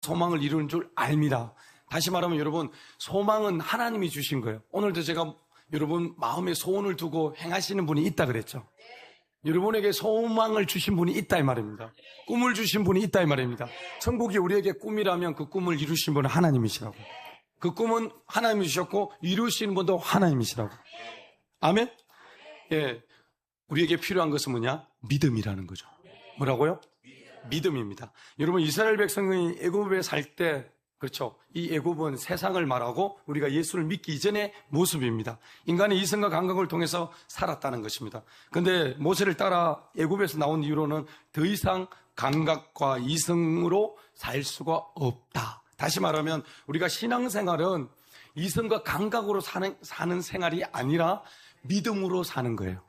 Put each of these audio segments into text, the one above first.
소망을 이루는 줄 압니다. 다시 말하면 여러분, 소망은 하나님이 주신 거예요. 오늘도 제가 여러분 마음에 소원을 두고 행하시는 분이 있다 그랬죠. 여러분에게 소망을 주신 분이 있다 이 말입니다. 꿈을 주신 분이 있다 이 말입니다. 천국이 우리에게 꿈이라면 그 꿈을 이루신 분은 하나님이시라고. 그 꿈은 하나님이 주셨고 이루시는 분도 하나님이시라고. 아멘? 예, 우리에게 필요한 것은 뭐냐? 믿음이라는 거죠. 뭐라고요? 믿음입니다. 여러분, 이스라엘 백성이 애굽에 살 때, 그렇죠, 이 애굽은 세상을 말하고 우리가 예수를 믿기 이전의 모습입니다. 인간의 이성과 감각을 통해서 살았다는 것입니다. 그런데 모세를 따라 애굽에서 나온 이후로는 더 이상 감각과 이성으로 살 수가 없다. 다시 말하면 우리가 신앙생활은 이성과 감각으로 사는 생활이 아니라 믿음으로 사는 거예요.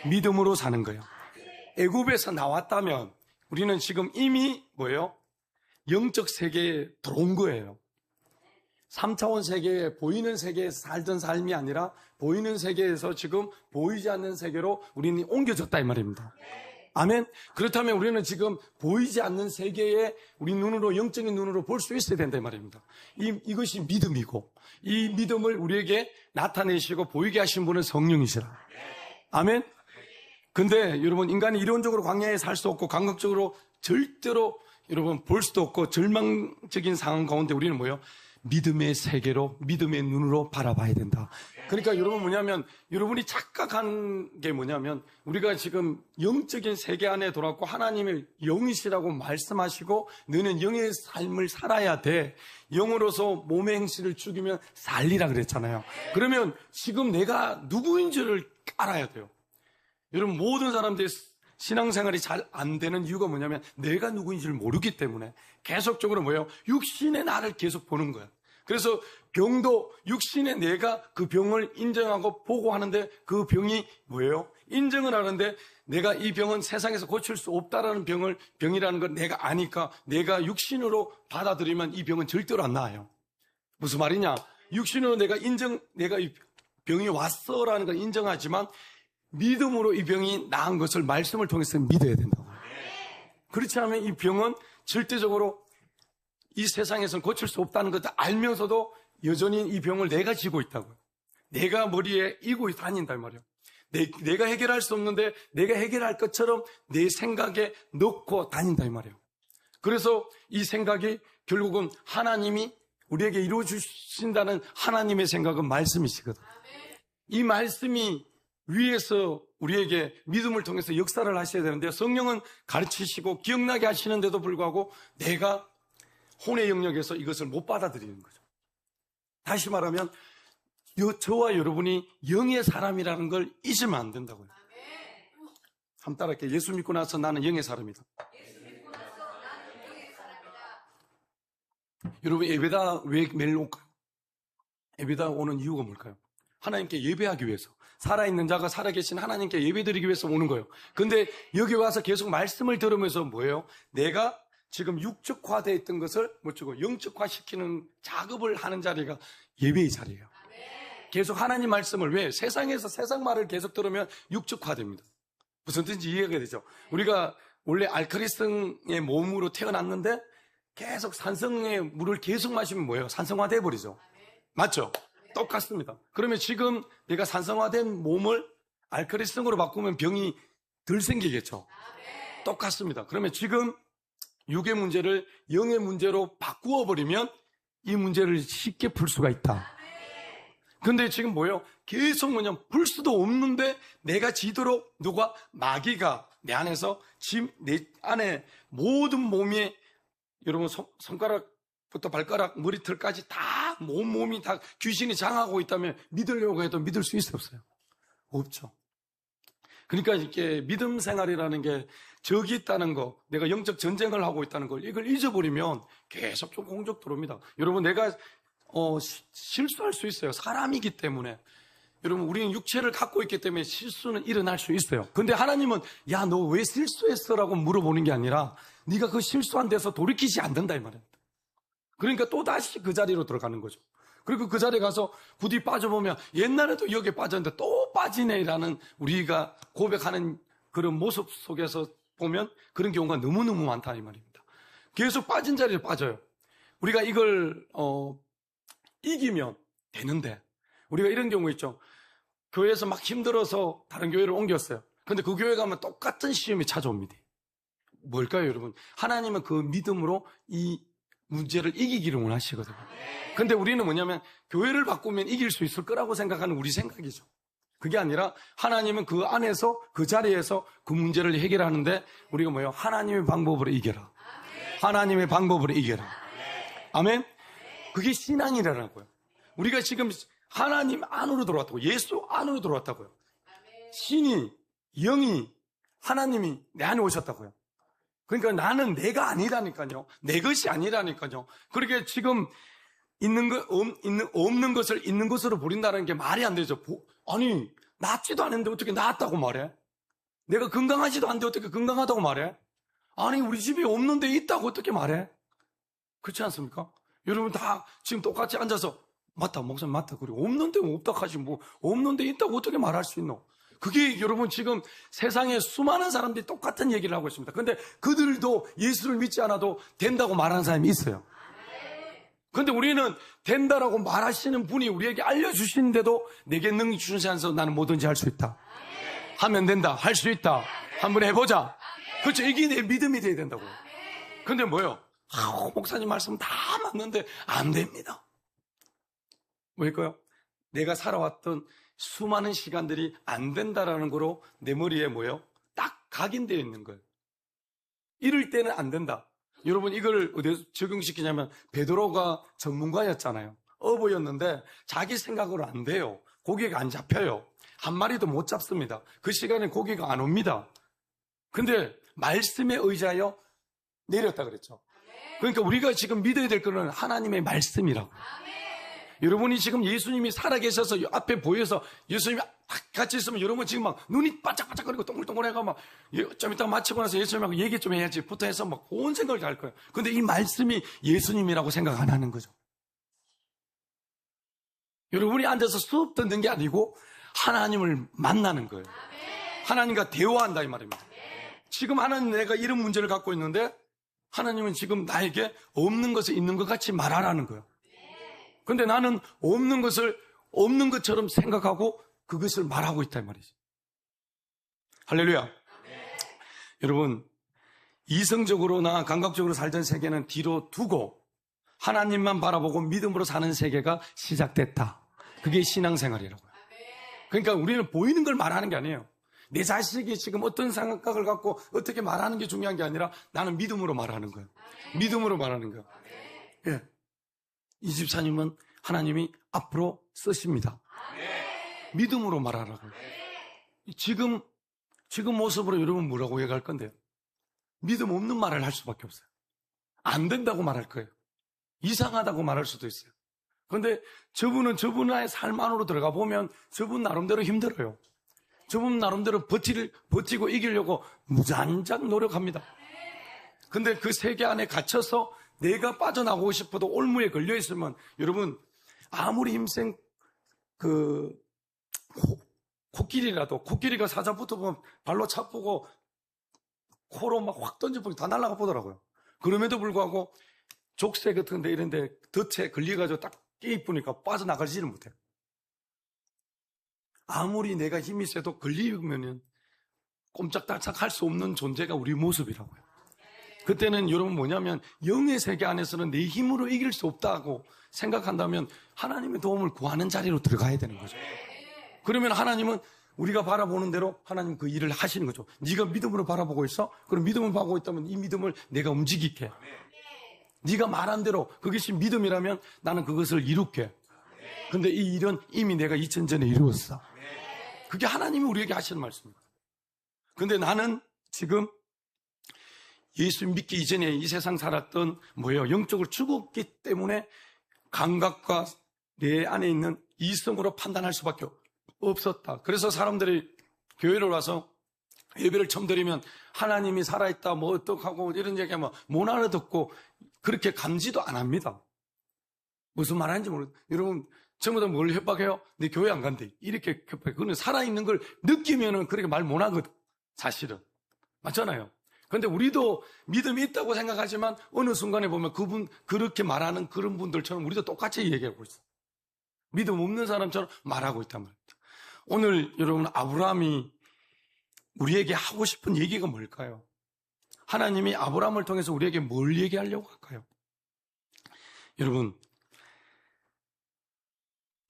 믿음으로 사는 거예요. 애굽에서 나왔다면 우리는 지금 이미 뭐예요? 영적 세계에 들어온 거예요. 3차원 세계에, 보이는 세계에서 살던 삶이 아니라 보이는 세계에서 지금 보이지 않는 세계로 우리는 옮겨졌다 이 말입니다. 아멘. 그렇다면 우리는 지금 보이지 않는 세계에 우리 눈으로, 영적인 눈으로 볼 수 있어야 된다 이 말입니다. 이것이 믿음이고, 이 믿음을 우리에게 나타내시고 보이게 하신 분은 성령이시라. 아멘. 근데 여러분, 인간이 이론적으로 광야에 살 수 없고 감각적으로 절대로 여러분 볼 수도 없고 절망적인 상황 가운데 우리는 뭐예요? 믿음의 세계로, 믿음의 눈으로 바라봐야 된다. 그러니까 여러분 뭐냐면, 여러분이 착각한 게 뭐냐면, 우리가 지금 영적인 세계 안에 돌아왔고 하나님을 영이시라고 말씀하시고 너는 영의 삶을 살아야 돼. 영으로서 몸의 행실을 죽이면 살리라 그랬잖아요. 그러면 지금 내가 누구인지를 알아야 돼요. 여러분, 모든 사람들이 신앙생활이 잘 안 되는 이유가 뭐냐면 내가 누구인지를 모르기 때문에 계속적으로 뭐예요? 육신의 나를 계속 보는 거예요. 그래서 병도 육신의 내가 그 병을 인정하고 보고 하는데 그 병이 뭐예요? 인정을 하는데 내가 이 병은 세상에서 고칠 수 없다라는 병이라는 걸 내가 아니까 내가 육신으로 받아들이면 이 병은 절대로 안 나아요. 무슨 말이냐? 육신으로 내가 이 병이 왔어라는 걸 인정하지만 믿음으로 이 병이 나은 것을 말씀을 통해서 믿어야 된다고. 그렇지 않으면 이 병은 절대적으로 이 세상에서는 고칠 수 없다는 것을 알면서도 여전히 이 병을 내가 지고 있다고요. 내가 머리에 이고 다닌다 이 말이에요. 내가 해결할 수 없는데 내가 해결할 것처럼 내 생각에 넣고 다닌다 이 말이에요. 그래서 이 생각이 결국은 하나님이 우리에게 이루어주신다는 하나님의 생각은 말씀이시거든. 이 말씀이 위에서 우리에게 믿음을 통해서 역사를 하셔야 되는데 성령은 가르치시고 기억나게 하시는데도 불구하고 내가 혼의 영역에서 이것을 못 받아들이는 거죠. 다시 말하면 저와 여러분이 영의 사람이라는 걸 잊으면 안 된다고요. 한번 따라할게요. 예수 믿고 나서 나는 영의 사람이다. 여러분, 예배다 왜 매일 올까요? 예배다 오는 이유가 뭘까요? 하나님께 예배하기 위해서, 살아있는 자가 살아계신 하나님께 예배드리기 위해서 오는 거예요. 근데 여기 와서 계속 말씀을 들으면서 뭐예요? 내가 지금 육적화되어 있던 것을 영적화시키는 작업을 하는 자리가 예배의 자리예요. 계속 하나님 말씀을, 왜? 세상에서 세상 말을 계속 들으면 육적화됩니다. 무슨 뜻인지 이해가 되죠? 우리가 원래 알카리성의 몸으로 태어났는데 계속 산성의 물을 계속 마시면 뭐예요? 산성화돼 버리죠. 맞죠? 똑같습니다. 그러면 지금 내가 산성화된 몸을 알카리성으로 바꾸면 병이 덜 생기겠죠. 똑같습니다. 그러면 지금 육의 문제를 영의 문제로 바꾸어 버리면 이 문제를 쉽게 풀 수가 있다. 근데 지금 뭐예요? 계속 풀 수도 없는데 내가 지도록 마귀가 내 안에서 내 안에 모든 몸이, 여러분 손가락부터 발가락, 머리털까지 다 몸이 다 귀신이 장하고 있다면 믿으려고 해도 믿을 수 있어요, 없어요? 없죠. 그러니까 이렇게 믿음 생활이라는 게 적이 있다는 거, 내가 영적 전쟁을 하고 있다는 걸, 이걸 잊어버리면 계속 좀 공적 들어옵니다. 여러분, 내가 실수할 수 있어요. 사람이기 때문에. 여러분, 우리는 육체를 갖고 있기 때문에 실수는 일어날 수 있어요. 근데 하나님은 야, 너 왜 실수했어? 라고 물어보는 게 아니라 네가 그 실수한 데서 돌이키지 않는다 이 말입니다. 그러니까 또다시 그 자리로 들어가는 거죠. 그리고 그 자리에 가서 부디 빠져보면 옛날에도 여기에 빠졌는데 또 빠지네라는 우리가 고백하는 그런 모습 속에서 보면 그런 경우가 너무너무 많다 이 말입니다. 계속 빠진 자리에 빠져요. 우리가 이걸 이기면 되는데, 우리가 이런 경우 있죠. 교회에서 막 힘들어서 다른 교회를 옮겼어요. 근데 그 교회 가면 똑같은 시험이 찾아옵니다. 뭘까요, 여러분? 하나님은 그 믿음으로 이 문제를 이기기를 원하시거든요. 근데 우리는 뭐냐면 교회를 바꾸면 이길 수 있을 거라고 생각하는 우리 생각이죠. 그게 아니라 하나님은 그 안에서 그 자리에서 그 문제를 해결하는데 우리가 뭐예요? 하나님의 방법으로 이겨라. 하나님의 방법으로 이겨라. 아멘? 그게 신앙이라고요. 우리가 지금 하나님 안으로 들어왔다고, 예수 안으로 들어왔다고요. 신이, 영이, 하나님이 내 안에 오셨다고요. 그러니까 나는 내가 아니라니까요. 내 것이 아니라니까요. 그렇게 지금 없는 것을 있는 것으로 버린다는 게 말이 안 되죠. 아니, 낫지도 않은데 어떻게 낫다고 말해? 내가 건강하지도 않은데 어떻게 건강하다고 말해? 아니, 우리 집에 없는 데 있다고 어떻게 말해? 그렇지 않습니까? 여러분 다 지금 똑같이 앉아서 맞다, 목사님 맞다. 그리고 없는 데는 없다 하지 뭐 없는 데 있다고 어떻게 말할 수 있노? 그게 여러분 지금 세상에 수많은 사람들이 똑같은 얘기를 하고 있습니다. 근데 그들도 예수를 믿지 않아도 된다고 말하는 사람이 있어요. 근데 우리는 된다라고 말하시는 분이 우리에게 알려주시는데도 내게 능력 주신 안에서 나는 뭐든지 할 수 있다. 하면 된다. 할 수 있다. 한번 해보자. 그렇죠. 이게 내 믿음이 돼야 된다고. 근데 뭐요? 목사님 말씀 다 맞는데 안 됩니다. 뭐일까요? 내가 살아왔던 수많은 시간들이 안 된다라는 거로 내 머리에 뭐요? 딱 각인되어 있는 거예요. 이럴 때는 안 된다. 여러분 이걸 어디서 적용시키냐면 베드로가 전문가였잖아요. 어부였는데 자기 생각으로 안 돼요. 고기가 안 잡혀요. 한 마리도 못 잡습니다. 그 시간에 고기가 안 옵니다. 근데 말씀에 의지하여 내렸다 그랬죠. 그러니까 우리가 지금 믿어야 될 거는 하나님의 말씀이라고. 여러분이 지금 예수님이 살아계셔서 앞에 보여서 예수님이 같이 있으면 여러분 지금 막 눈이 반짝반짝거리고 동글동글해가 막 좀 이따 마치고 나서 예수님하고 얘기 좀 해야지 부터 해서 막 온 생각을 다 할 거예요. 근데 이 말씀이 예수님이라고 생각 안 하는 거죠. 여러분이 앉아서 수업 듣는 게 아니고 하나님을 만나는 거예요. 하나님과 대화한다 이 말입니다. 지금 하나님 내가 이런 문제를 갖고 있는데 하나님은 지금 나에게 없는 것을 있는 것 같이 말하라는 거예요. 근데 나는 없는 것을 없는 것처럼 생각하고 그것을 말하고 있다 이 말이죠. 할렐루야. 여러분 이성적으로나 감각적으로 살던 세계는 뒤로 두고 하나님만 바라보고 믿음으로 사는 세계가 시작됐다. 그게 신앙생활이라고요. 그러니까 우리는 보이는 걸 말하는 게 아니에요. 내 자식이 지금 어떤 생각을 갖고 어떻게 말하는 게 중요한 게 아니라 나는 믿음으로 말하는 거예요. 믿음으로 말하는 거예요. 예. 이 집사님은 하나님이 앞으로 쓰십니다. 믿음으로 말하라고요. 지금 모습으로 여러분 뭐라고 얘기할 건데요? 믿음 없는 말을 할 수밖에 없어요. 안 된다고 말할 거예요. 이상하다고 말할 수도 있어요. 그런데 저분은 저분의 삶 안으로 들어가 보면 저분 나름대로 힘들어요. 저분 나름대로 버티고 이기려고 무잔장 노력합니다. 근데 그 세계 안에 갇혀서 내가 빠져나오고 싶어도 올무에 걸려있으면 여러분 아무리 힘센 코끼리가 사자 붙어보면 발로 차보고 코로 막 확 던져보면 다 날아가 보더라고요. 그럼에도 불구하고 족쇄 같은 데 이런 데 덫에 걸려가지고 딱 끼입으니까 빠져나가지를 못해요. 아무리 내가 힘이 세도 걸리면은 꼼짝달싹 할 수 없는 존재가 우리 모습이라고요. 그때는 여러분 뭐냐면 영의 세계 안에서는 내 힘으로 이길 수 없다고 생각한다면 하나님의 도움을 구하는 자리로 들어가야 되는 거죠. 그러면 하나님은 우리가 바라보는 대로 하나님 그 일을 하시는 거죠. 네가 믿음으로 바라보고 있어? 그럼 믿음을 바라보고 있다면 이 믿음을 내가 움직일게. 네가 말한 대로 그것이 믿음이라면 나는 그것을 이룰게. 근데 이 일은 이미 내가 2000년 전에 이루었어. 그게 하나님이 우리에게 하시는 말씀입니다. 근데 나는 지금 예수 믿기 이전에 이 세상 살았던 영적으로 죽었기 때문에 감각과 내 안에 있는 이성으로 판단할 수밖에 없었다. 그래서 사람들이 교회를 와서 예배를 처음 드리면 하나님이 살아있다 뭐 어떡하고 이런 얘기하면 못 알아듣고 그렇게 감지도 안 합니다. 무슨 말하는지 모르겠어요. 여러분 전부 다 뭘 협박해요? 내 교회 안 간대. 이렇게 협박해. 그는 살아있는 걸 느끼면은 그렇게 말 못 하거든. 사실은. 맞잖아요. 근데 우리도 믿음이 있다고 생각하지만 어느 순간에 보면 그렇게 말하는 그런 분들처럼 우리도 똑같이 얘기하고 있어. 믿음 없는 사람처럼 말하고 있단 말이에요. 오늘 여러분, 아브라함이 우리에게 하고 싶은 얘기가 뭘까요? 하나님이 아브라함을 통해서 우리에게 뭘 얘기하려고 할까요? 여러분,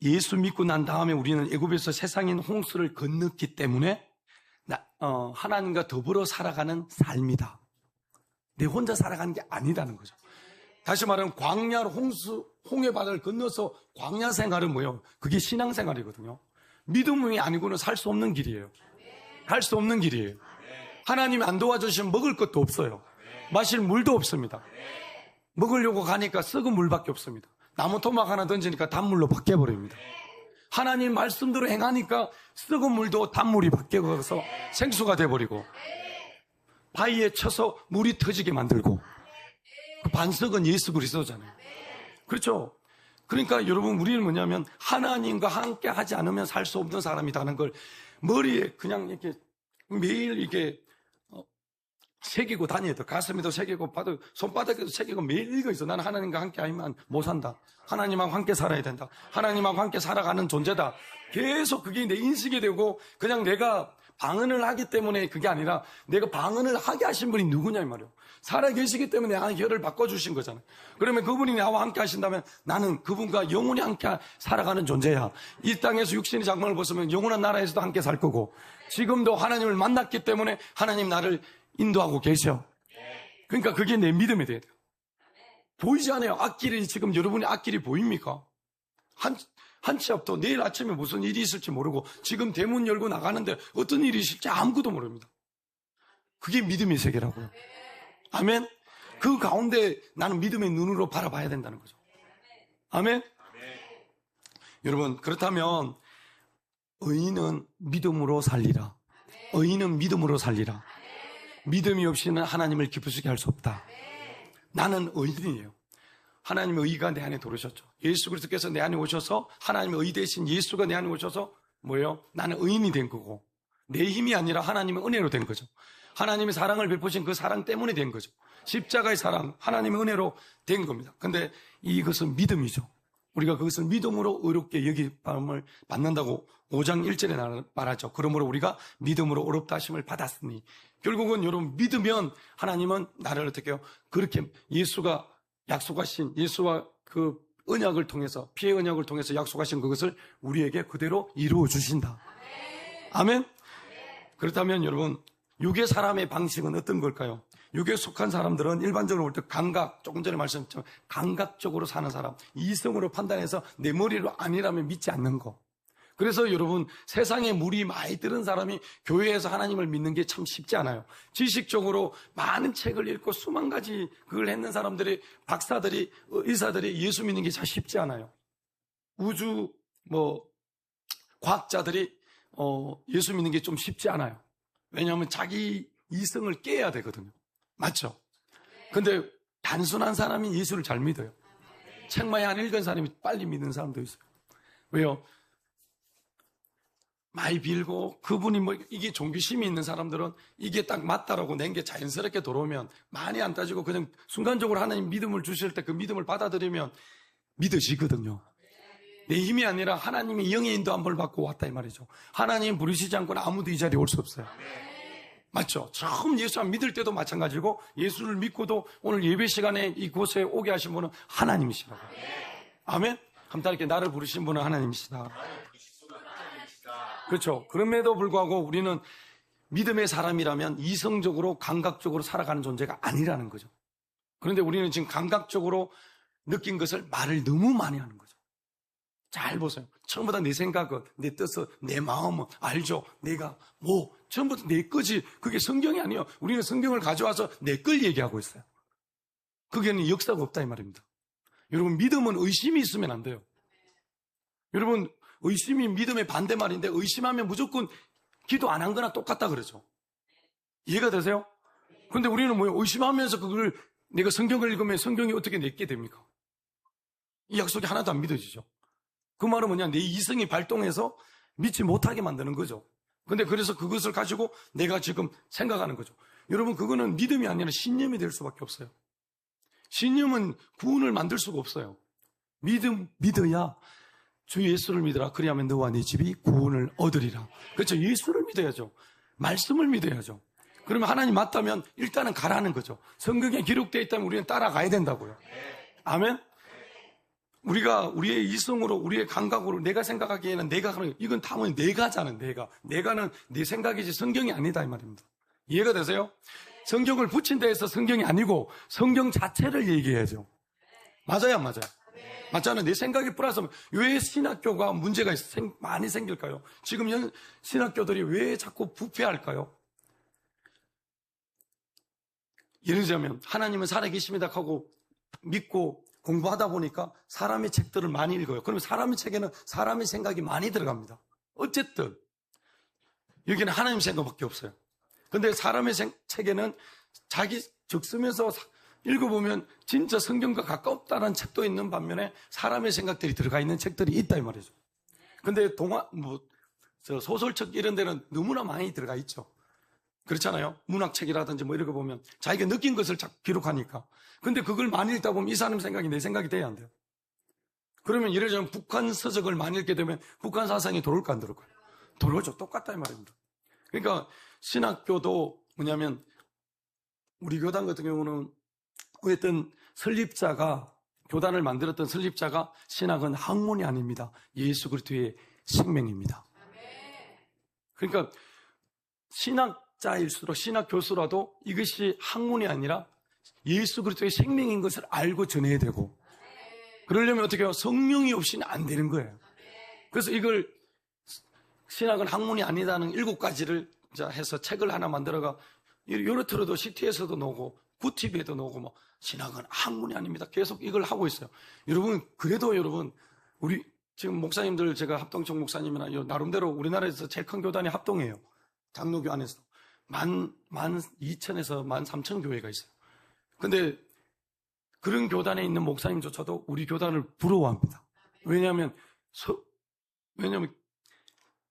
예수 믿고 난 다음에 우리는 애굽에서 세상인 홍수를 건넜기 때문에 하나님과 더불어 살아가는 삶이다. 내 혼자 살아가는 게 아니다는 거죠. 다시 말하면 광야로 홍해 바다를 건너서 광야 생활은 뭐예요? 그게 신앙생활이거든요. 믿음이 아니고는 살 수 없는 길이에요. 갈 수 없는 길이에요. 하나님이 안 도와주시면 먹을 것도 없어요. 마실 물도 없습니다. 먹으려고 가니까 썩은 물밖에 없습니다. 나무 토막 하나 던지니까 단물로 바뀌어버립니다. 하나님 말씀대로 행하니까 썩은 물도 단물이 바뀌어서 생수가 돼버리고, 바위에 쳐서 물이 터지게 만들고, 그 반석은 예수 그리스도잖아요. 그렇죠? 그러니까 여러분, 우리는 뭐냐면 하나님과 함께 하지 않으면 살 수 없는 사람이라는 걸 머리에 그냥 이렇게 매일 이렇게 새기고 다녀야 돼. 가슴에도 새기고 손바닥에도 새기고 매일 읽어 있어. 나는 하나님과 함께 하면 못 산다. 하나님하고 함께 살아야 된다. 하나님하고 함께 살아가는 존재다. 계속 그게 내 인식이 되고, 그냥 내가 방언을 하기 때문에 그게 아니라 내가 방언을 하게 하신 분이 누구냐 이 말이에요. 살아계시기 때문에 혀를 바꿔주신 거잖아요. 그러면 그분이 나와 함께 하신다면 나는 그분과 영원히 함께 살아가는 존재야. 이 땅에서 육신의 장막을 벗으면 영원한 나라에서도 함께 살 거고, 지금도 하나님을 만났기 때문에 하나님 나를 인도하고 계셔. 그러니까 그게 내 믿음이 돼야 돼요. 보이지 않아요. 앞길이, 지금 여러분의 앞길이 보입니까? 한 치 앞도 내일 아침에 무슨 일이 있을지 모르고, 지금 대문 열고 나가는데 어떤 일이 있을지 아무것도 모릅니다. 그게 믿음의 세계라고요. 아멘. 그 가운데 나는 믿음의 눈으로 바라봐야 된다는 거죠. 아멘. 여러분, 그렇다면 의인은 믿음으로 살리라. 의인은 믿음으로 살리라. 믿음이 없이는 하나님을 기쁘시게 할 수 없다. 나는 의인이에요. 하나님의 의가 내 안에 들어오셨죠. 예수 그리스도께서 내 안에 오셔서, 하나님의 의 대신 예수가 내 안에 오셔서 뭐예요? 나는 의인이 된 거고, 내 힘이 아니라 하나님의 은혜로 된 거죠. 하나님의 사랑을 베푸신 그 사랑 때문에 된 거죠. 십자가의 사랑, 하나님의 은혜로 된 겁니다. 근데 이것은 믿음이죠. 우리가 그것을 믿음으로 의롭게 여김을 받는다고 5장 1절에 말하죠. 그러므로 우리가 믿음으로 의롭다 하심을 받았으니, 결국은 여러분, 믿으면 하나님은 나를 어떻게 해요? 그렇게 예수가 약속하신, 예수와 그 언약을 통해서, 피의 언약을 통해서 약속하신 그것을 우리에게 그대로 이루어 주신다. 아멘. 그렇다면 여러분, 육의 사람의 방식은 어떤 걸까요? 육에 속한 사람들은 일반적으로 볼 때 조금 전에 말씀드렸지만 감각적으로 사는 사람, 이성으로 판단해서 내 머리로 아니라면 믿지 않는 거. 그래서 여러분, 세상에 물이 많이 들은 사람이 교회에서 하나님을 믿는 게 참 쉽지 않아요. 지식적으로 많은 책을 읽고 수만 가지 그걸 했는 사람들이, 박사들이, 의사들이 예수 믿는 게 참 쉽지 않아요. 과학자들이 예수 믿는 게 좀 쉽지 않아요. 왜냐하면 자기 이성을 깨야 되거든요. 맞죠? 근데 단순한 사람이 예수를 잘 믿어요. 책 많이 안 읽은 사람이 빨리 믿는 사람도 있어요. 왜요? 많이 빌고, 그분이 이게 종교심이 있는 사람들은 이게 딱 맞다라고 낸 게 자연스럽게 들어오면 많이 안 따지고 그냥 순간적으로 하나님 믿음을 주실 때 그 믿음을 받아들이면 믿어지거든요. 내 힘이 아니라 하나님의 영의 인도함을 받고 왔다 이 말이죠. 하나님 부르시지 않고는 아무도 이 자리에 올 수 없어요. 맞죠? 처음 예수 안 믿을 때도 마찬가지고, 예수를 믿고도 오늘 예배 시간에 이곳에 오게 하신 분은 하나님이시라고. 아멘? 한번 이렇게 나를 부르신 분은 하나님이시다. 그렇죠? 그럼에도 불구하고 우리는 믿음의 사람이라면 이성적으로, 감각적으로 살아가는 존재가 아니라는 거죠. 그런데 우리는 지금 감각적으로 느낀 것을 말을 너무 많이 하는 거죠. 잘 보세요. 처음부터 내 생각은, 내 뜻은, 내 마음은 알죠. 내가 처음부터 내 거지. 그게 성경이 아니에요. 우리는 성경을 가져와서 내 걸 얘기하고 있어요. 그게는 역사가 없다 이 말입니다. 여러분, 믿음은 의심이 있으면 안 돼요. 여러분, 의심이 믿음의 반대말인데, 의심하면 무조건 기도 안 한 거나 똑같다 그러죠. 이해가 되세요? 그런데 우리는 뭐예요? 의심하면서 그걸 내가 성경을 읽으면 성경이 어떻게 내게 됩니까? 이 약속이 하나도 안 믿어지죠. 그 말은 뭐냐? 내 이성이 발동해서 믿지 못하게 만드는 거죠. 근데 그래서 그것을 가지고 내가 지금 생각하는 거죠. 여러분, 그거는 믿음이 아니라 신념이 될 수밖에 없어요. 신념은 구원을 만들 수가 없어요. 믿어야 주 예수를 믿어라. 그리하면 너와 네 집이 구원을 얻으리라. 그렇죠. 예수를 믿어야죠. 말씀을 믿어야죠. 그러면 하나님 맞다면 일단은 가라는 거죠. 성경에 기록되어 있다면 우리는 따라가야 된다고요. 아멘? 우리가 우리의 이성으로, 우리의 감각으로 내가 생각하기에는 내가 하는, 이건 다 뭐냐, 내가잖아, 내가. 내가는 내 생각이지 성경이 아니다, 이 말입니다. 이해가 되세요? 성경을 붙인 데에서 성경이 아니고 성경 자체를 얘기해야죠. 맞아요, 안 맞아요? 맞잖아요. 내 생각이 플러스 왜 신학교가 문제가 많이 생길까요? 지금 신학교들이 왜 자꾸 부패할까요? 예를 들자면 하나님은 살아계십니다 하고 믿고 공부하다 보니까 사람의 책들을 많이 읽어요. 그러면 사람의 책에는 사람의 생각이 많이 들어갑니다. 어쨌든 여기는 하나님 생각밖에 없어요. 근데 사람의 책에는 자기 적으면서 읽어보면 진짜 성경과 가깝다는 책도 있는 반면에 사람의 생각들이 들어가 있는 책들이 있다 이 말이죠. 근데 소설책 이런 데는 너무나 많이 들어가 있죠. 그렇잖아요. 문학책이라든지 뭐 이런 거 보면 자기가 느낀 것을 기록하니까. 근데 그걸 많이 읽다 보면 이 사람 생각이 내 생각이 돼야 안 돼요. 그러면 예를 들면 북한 서적을 많이 읽게 되면 북한 사상이 들어올까 안 들어올까요? 들어오죠. 똑같다 이 말입니다. 그러니까 신학교도 뭐냐면 우리 교단 같은 경우는 어쨌든 설립자가, 교단을 만들었던 설립자가 신학은 학문이 아닙니다. 예수 그리스도의 생명입니다. 그러니까 신학자일수록, 신학 교수라도 이것이 학문이 아니라 예수 그리스도의 생명인 것을 알고 전해야 되고, 그러려면 어떻게 해요? 성령이 없이는 안 되는 거예요. 그래서 이걸 신학은 학문이 아니다는 7가지를 해서 책을 하나 만들어가 요렇트로도 CT에서도 나오고 구티비에도 나오고 뭐 신학은 학문이 아닙니다. 계속 이걸 하고 있어요. 여러분, 그래도 여러분, 우리 지금 목사님들, 제가 합동청 목사님이나 나름대로 우리나라에서 제일 큰 교단이 합동이에요. 장로교 안에서 12,000에서 13,000 교회가 있어요. 근데 그런 교단에 있는 목사님조차도 우리 교단을 부러워합니다. 왜냐하면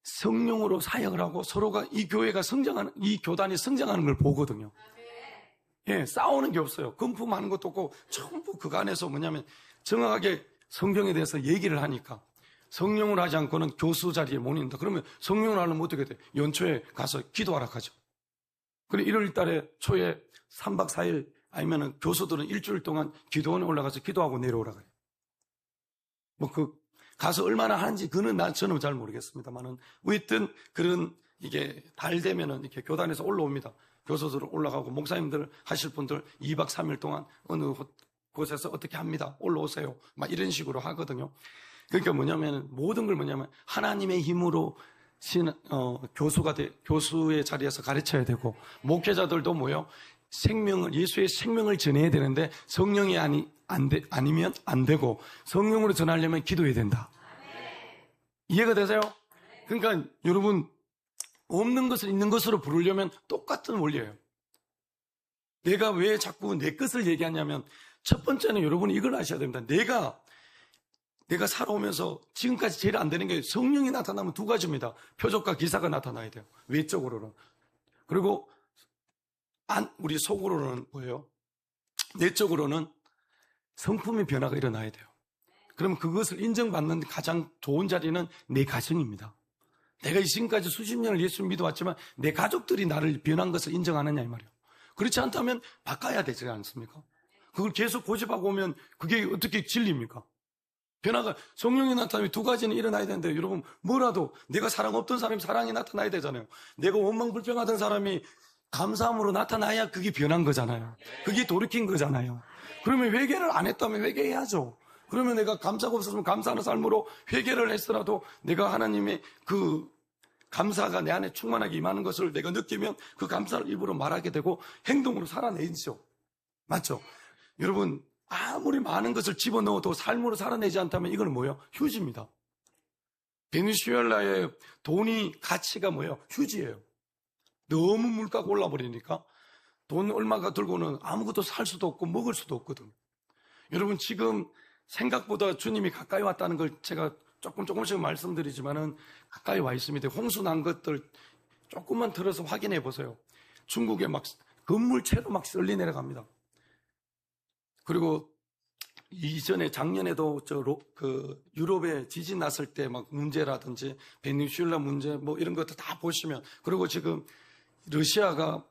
성령으로 사역을 하고 서로가 이 교회가 성장하는, 이 교단이 성장하는 걸 보거든요. 예, 싸우는 게 없어요. 금품하는 것도 없고 전부 그 안에서 뭐냐면 정확하게 성경에 대해서 얘기를 하니까 성령으로 하지 않고는 교수 자리에 못 있는다. 그러면 성령으로 하려면 어떻게 돼? 연초에 가서 기도하라 하죠. 그리고 1월 달에 초에 3박 4일 아니면은 교수들은 일주일 동안 기도원에 올라가서 기도하고 내려오라 그래요. 가서 얼마나 하는지 저는 잘 모르겠습니다.만은 어쨌든 그런 이게 달 되면은 이렇게 교단에서 올라옵니다. 교수들 올라가고 목사님들 하실 분들 2박 3일 동안 어느 곳에서 어떻게 합니다. 올라오세요. 막 이런 식으로 하거든요. 그러니까 모든 걸 하나님의 힘으로 교수의 자리에서 가르쳐야 되고, 목회자들도 예수의 생명을 전해야 되는데 성령이 아니면 안 되고, 성령으로 전하려면 기도해야 된다. 이해가 되세요? 그러니까 여러분, 없는 것을 있는 것으로 부르려면 똑같은 원리예요. 내가 왜 자꾸 내 것을 얘기하냐면, 첫 번째는 여러분이 이걸 아셔야 됩니다. 내가 살아오면서 지금까지 제일 안 되는 게 성령이 나타나면 2가지입니다. 표적과 기사가 나타나야 돼요. 외적으로는. 그리고 우리 속으로는 뭐예요? 내적으로는 성품의 변화가 일어나야 돼요. 그러면 그것을 인정받는 가장 좋은 자리는 내 가정입니다. 내가 지금까지 수십 년을 예수를 믿어왔지만 내 가족들이 나를 변한 것을 인정하느냐 이 말이에요. 그렇지 않다면 바꿔야 되지 않습니까? 그걸 계속 고집하고 오면 그게 어떻게 진리입니까? 변화가, 성령이 나타나면 2가지는 일어나야 되는데, 여러분, 뭐라도 내가 사랑 없던 사람이 사랑이 나타나야 되잖아요. 내가 원망불평하던 사람이 감사함으로 나타나야 그게 변한 거잖아요. 그게 돌이킨 거잖아요. 그러면 회개를 안 했다면 회개해야죠. 그러면 내가 감사가 없었으면 감사하는 삶으로 회개를 했더라도 내가 하나님의 그 감사가 내 안에 충만하게 임하는 것을 내가 느끼면 그 감사를 입으로 말하게 되고 행동으로 살아내죠. 맞죠? 여러분, 아무리 많은 것을 집어넣어도 삶으로 살아내지 않다면 이건 뭐예요? 휴지입니다. 베네수엘라의 돈이 가치가 뭐예요? 휴지예요. 너무 물가가 올라버리니까 돈 얼마가 들고는 아무것도 살 수도 없고 먹을 수도 없거든요. 여러분, 지금 생각보다 주님이 가까이 왔다는 걸 제가 조금씩 말씀드리지만은 가까이 와 있습니다. 홍수 난 것들 조금만 들어서 확인해 보세요. 중국에 막 건물채로 막 썰리 내려갑니다. 그리고 이전에 작년에도 유럽에 지진 났을 때 막 문제라든지 베네수엘라 문제 뭐 이런 것도 다 보시면, 그리고 지금 러시아가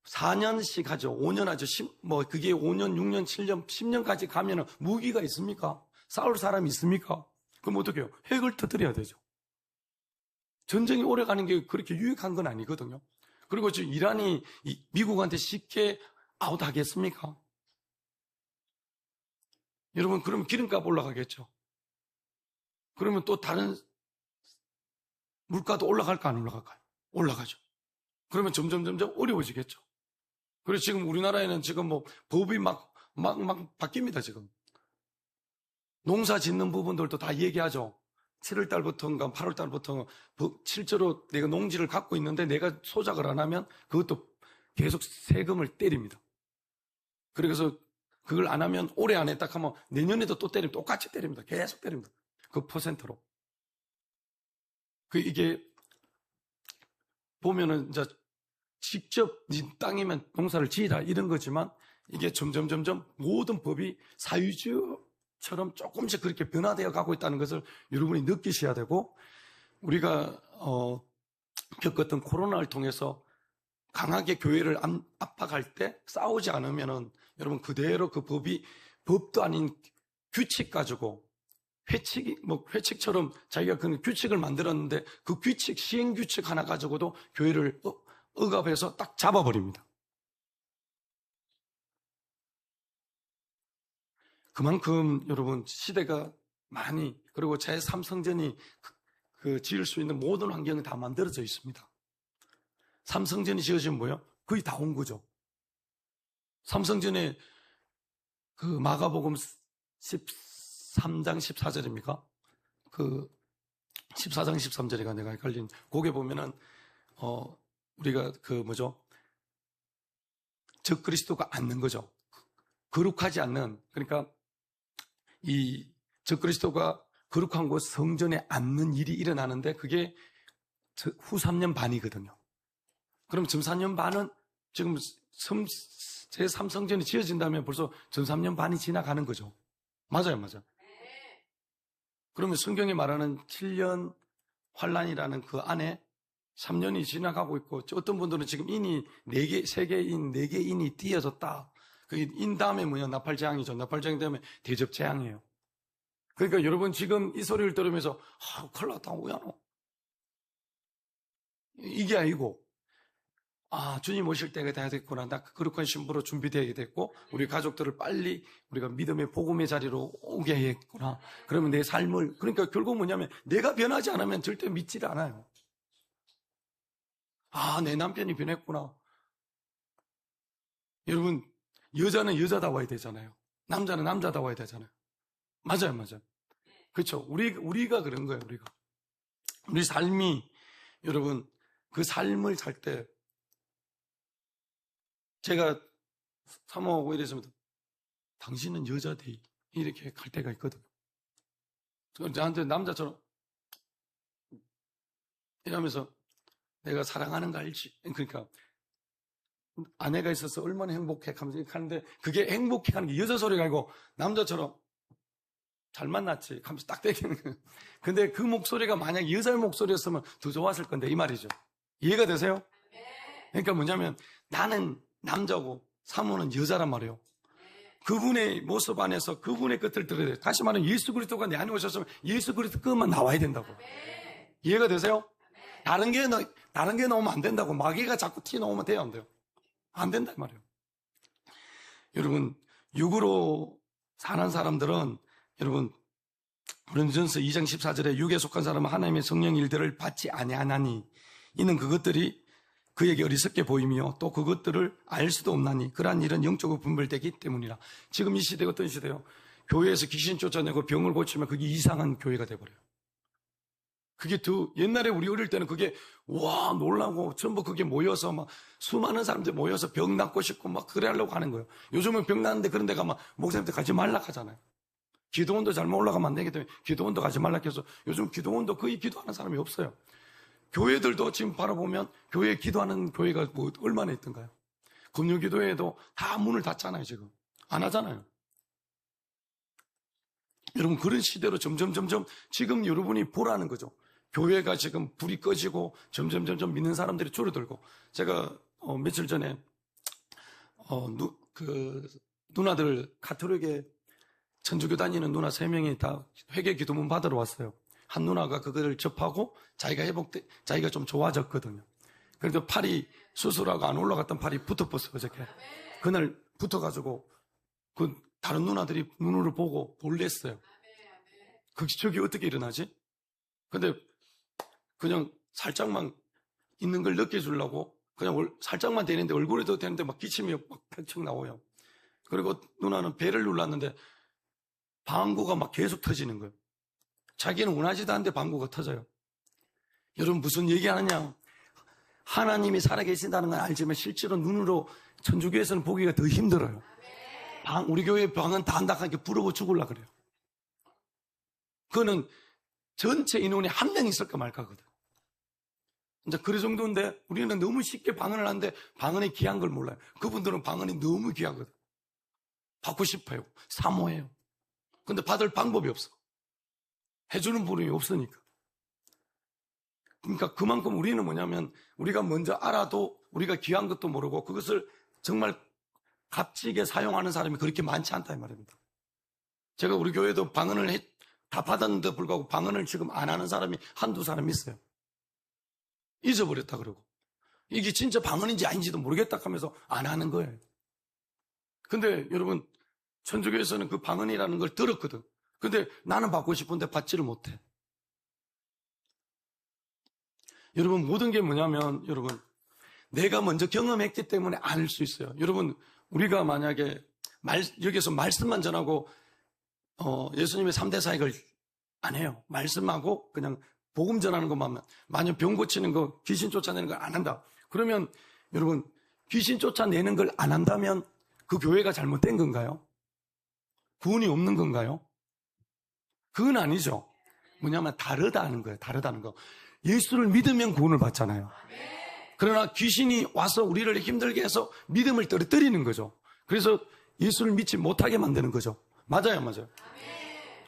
4년씩 하죠. 5년 하죠. 그게 5년, 6년, 7년, 10년까지 가면은 무기가 있습니까? 싸울 사람이 있습니까? 그럼 어떻게 해요? 핵을 터뜨려야 되죠. 전쟁이 오래 가는 게 그렇게 유익한 건 아니거든요. 그리고 지금 이란이 미국한테 쉽게 아웃하겠습니까? 여러분, 그러면 기름값 올라가겠죠. 그러면 또 다른 물가도 올라갈까 안 올라갈까요? 올라가죠. 그러면 점점 어려워지겠죠. 그래서 지금 우리나라에는 지금 뭐 법이 막 바뀝니다, 지금. 농사 짓는 부분들도 다 얘기하죠. 7월달부터인가 8월달부터 실제로 내가 농지를 갖고 있는데 내가 소작을 안 하면 그것도 계속 세금을 때립니다. 그래서 그걸 안 하면 올해 안에 딱 하면 내년에도 또 때리면 똑같이 때립니다. 계속 때립니다. 그 퍼센트로. 이게 보면은 이제 직접 네 땅이면 농사를 지으라 이런 거지만 이게 점점 모든 법이 사유지처럼 조금씩 그렇게 변화되어 가고 있다는 것을 여러분이 느끼셔야 되고, 우리가 겪었던 코로나를 통해서 강하게 교회를 압박할 때 싸우지 않으면은 여러분 그대로 그 법이 법도 아닌 규칙 가지고 회칙처럼 자기가 그 규칙을 만들었는데 그 규칙, 시행 규칙 하나 가지고도 교회를 억압해서 딱 잡아버립니다. 그만큼 여러분 시대가 많이, 그리고 제3성전이 지을 수 있는 모든 환경이 다 만들어져 있습니다. 삼성전이 지어지면 뭐예요? 거의 다 온 거죠. 삼성전에 그 마가복음 13장 14절입니까? 그 14장 13절이가 내가 헷갈린, 거기에 보면은 우리가 적그리스도가 않는 거죠. 거룩하지 않는, 그러니까 이 적그리스도가 거룩한 곳 성전에 앉는 일이 일어나는데 그게 후 3년 반이거든요. 그럼 전 4년 반은 지금 제3성전이 지어진다면 벌써 전 3년 반이 지나가는 거죠. 맞아요. 그러면 성경이 말하는 7년 환란이라는 그 안에 3년이 지나가고 있고, 어떤 분들은 지금 인이 4개, 3개인, 4개 인이 띄어졌다. 그 인 다음에 뭐냐? 나팔재앙이죠. 나팔재앙 다음에 대접재앙이에요. 그러니까 여러분 지금 이 소리를 들으면서 큰일 났다, 뭐야노? 이게 아니고, 주님 오실 때가 다 됐구나. 나 거룩한 신부로 준비되게 됐고, 우리 가족들을 빨리 우리가 믿음의 복음의 자리로 오게 했구나. 그러면 내 삶을, 그러니까 결국 뭐냐면 내가 변하지 않으면 절대 믿지를 않아요. 내 남편이 변했구나. 여러분, 여자는 여자다워야 되잖아요. 남자는 남자다워야 되잖아요. 맞아요. 그렇죠. 우리가 그런 거예요, 우리가. 우리 삶이, 여러분, 그 삶을 살 때, 제가 사모하고 이랬습니다. 당신은 여자대, 이렇게 갈 때가 있거든요. 저한테 남자처럼 이러면서 내가 사랑하는 거 알지? 그러니까 아내가 있어서 얼마나 행복해 하는데, 그게 행복해 하는 게 여자 소리가 아니고 남자처럼 잘 만났지 하면서 딱 때리는 거예요. 근데 그 목소리가 만약 여자의 목소리였으면 더 좋았을 건데, 이 말이죠. 이해가 되세요? 그러니까 뭐냐면 나는 남자고 사모는 여자란 말이에요. 그분의 모습 안에서 그분의 끝을 들어야 돼요. 다시 말하면 예수 그리스도가 내 안에 오셨으면 예수 그리스도 것만 나와야 된다고. 이해가 되세요? 다른 게 나오면 안 된다고. 마귀가 자꾸 티 나오면 돼요, 안 돼요? 안 된다 이 말이에요. 여러분, 육으로 사는 사람들은, 여러분, 고린도전서 2장 14절에 육에 속한 사람은 하나님의 성령 일들을 받지 아니하나니 이는 그것들이 그에게 어리석게 보이며 또 그것들을 알 수도 없나니 그러한 일은 영적으로 분별되기 때문이라. 지금 이 시대가 어떤 시대예요? 교회에서 귀신 쫓아내고 병을 고치면 그게 이상한 교회가 돼버려요. 그게 옛날에 우리 어릴 때는 그게 놀라고 전부 그게 모여서 막 수많은 사람들이 모여서 병 낫고 싶고 막 그래 하려고 하는 거예요. 요즘은 병 낫는데 그런 데 가면 목사님들 가지 말라 하잖아요. 기도원도 잘못 올라가면 안 되기 때문에 기도원도 가지 말라 해서 요즘 기도원도 거의 기도하는 사람이 없어요. 교회들도 지금 바라보면 교회 기도하는 교회가 얼마나 있던가요? 금요기도회에도 다 문을 닫잖아요, 지금. 안 하잖아요. 여러분, 그런 시대로 점점 지금 여러분이 보라는 거죠. 교회가 지금 불이 꺼지고 점점 믿는 사람들이 줄어들고. 제가 며칠 전에 누나들 가톨릭에 천주교 다니는 누나 3명이 다 회개 기도문 받으러 왔어요. 한 누나가 그걸 접하고 자기가 좀 좋아졌거든요. 그래도 팔이 수술하고 안 올라갔던 팔이 붙어버렸어요, 어저께. 그날 붙어가지고 그 다른 누나들이 눈으로 보고 놀랬어요. 저게 어떻게 일어나지? 근데 그냥 살짝만 있는 걸 느껴주려고 그냥 살짝만 되는데 얼굴에도 되는데 막 기침이 막 펼쳐 나와요. 그리고 누나는 배를 눌렀는데 방구가 막 계속 터지는 거예요. 자기는 원하지도 않는데 방구가 터져요. 여러분 무슨 얘기하느냐? 하나님이 살아계신다는 건 알지만 실제로 눈으로 천주교에서는 보기가 더 힘들어요. 우리 교회 방은 단단하게 부러워 죽으려고 그래요. 그거는 전체 인원이 한 명 있을까 말까거든. 이제 그 정도인데 우리는 너무 쉽게 방언을 하는데 방언이 귀한 걸 몰라요. 그분들은 방언이 너무 귀하거든. 받고 싶어요. 사모해요. 근데 받을 방법이 없어. 해주는 분이 없으니까. 그러니까 그만큼 우리는 뭐냐면 우리가 먼저 알아도 우리가 귀한 것도 모르고 그것을 정말 값지게 사용하는 사람이 그렇게 많지 않다 이 말입니다. 제가 우리 교회도 방언을 다 받았는데 불구하고 방언을 지금 안 하는 사람이 한두 사람 있어요. 잊어버렸다 그러고 이게 진짜 방언인지 아닌지도 모르겠다 하면서 안 하는 거예요. 근데 여러분 천주교에서는 그 방언이라는 걸 들었거든. 근데 나는 받고 싶은데 받지를 못해. 여러분 모든 게 뭐냐면 여러분 내가 먼저 경험했기 때문에 알 수 있어요. 여러분 우리가 만약에 여기서 말씀만 전하고 예수님의 3대 사역을 안 해요. 말씀하고 그냥 복음 전하는 것만 하면 만약 병 고치는 거 귀신 쫓아내는 걸 안 한다. 그러면 여러분 귀신 쫓아내는 걸 안 한다면 그 교회가 잘못된 건가요? 구원이 없는 건가요? 그건 아니죠. 뭐냐면 다르다는 거예요. 다르다는 거. 예수를 믿으면 구원을 받잖아요. 그러나 귀신이 와서 우리를 힘들게 해서 믿음을 떨어뜨리는 거죠. 그래서 예수를 믿지 못하게 만드는 거죠. 맞아요, 맞아요.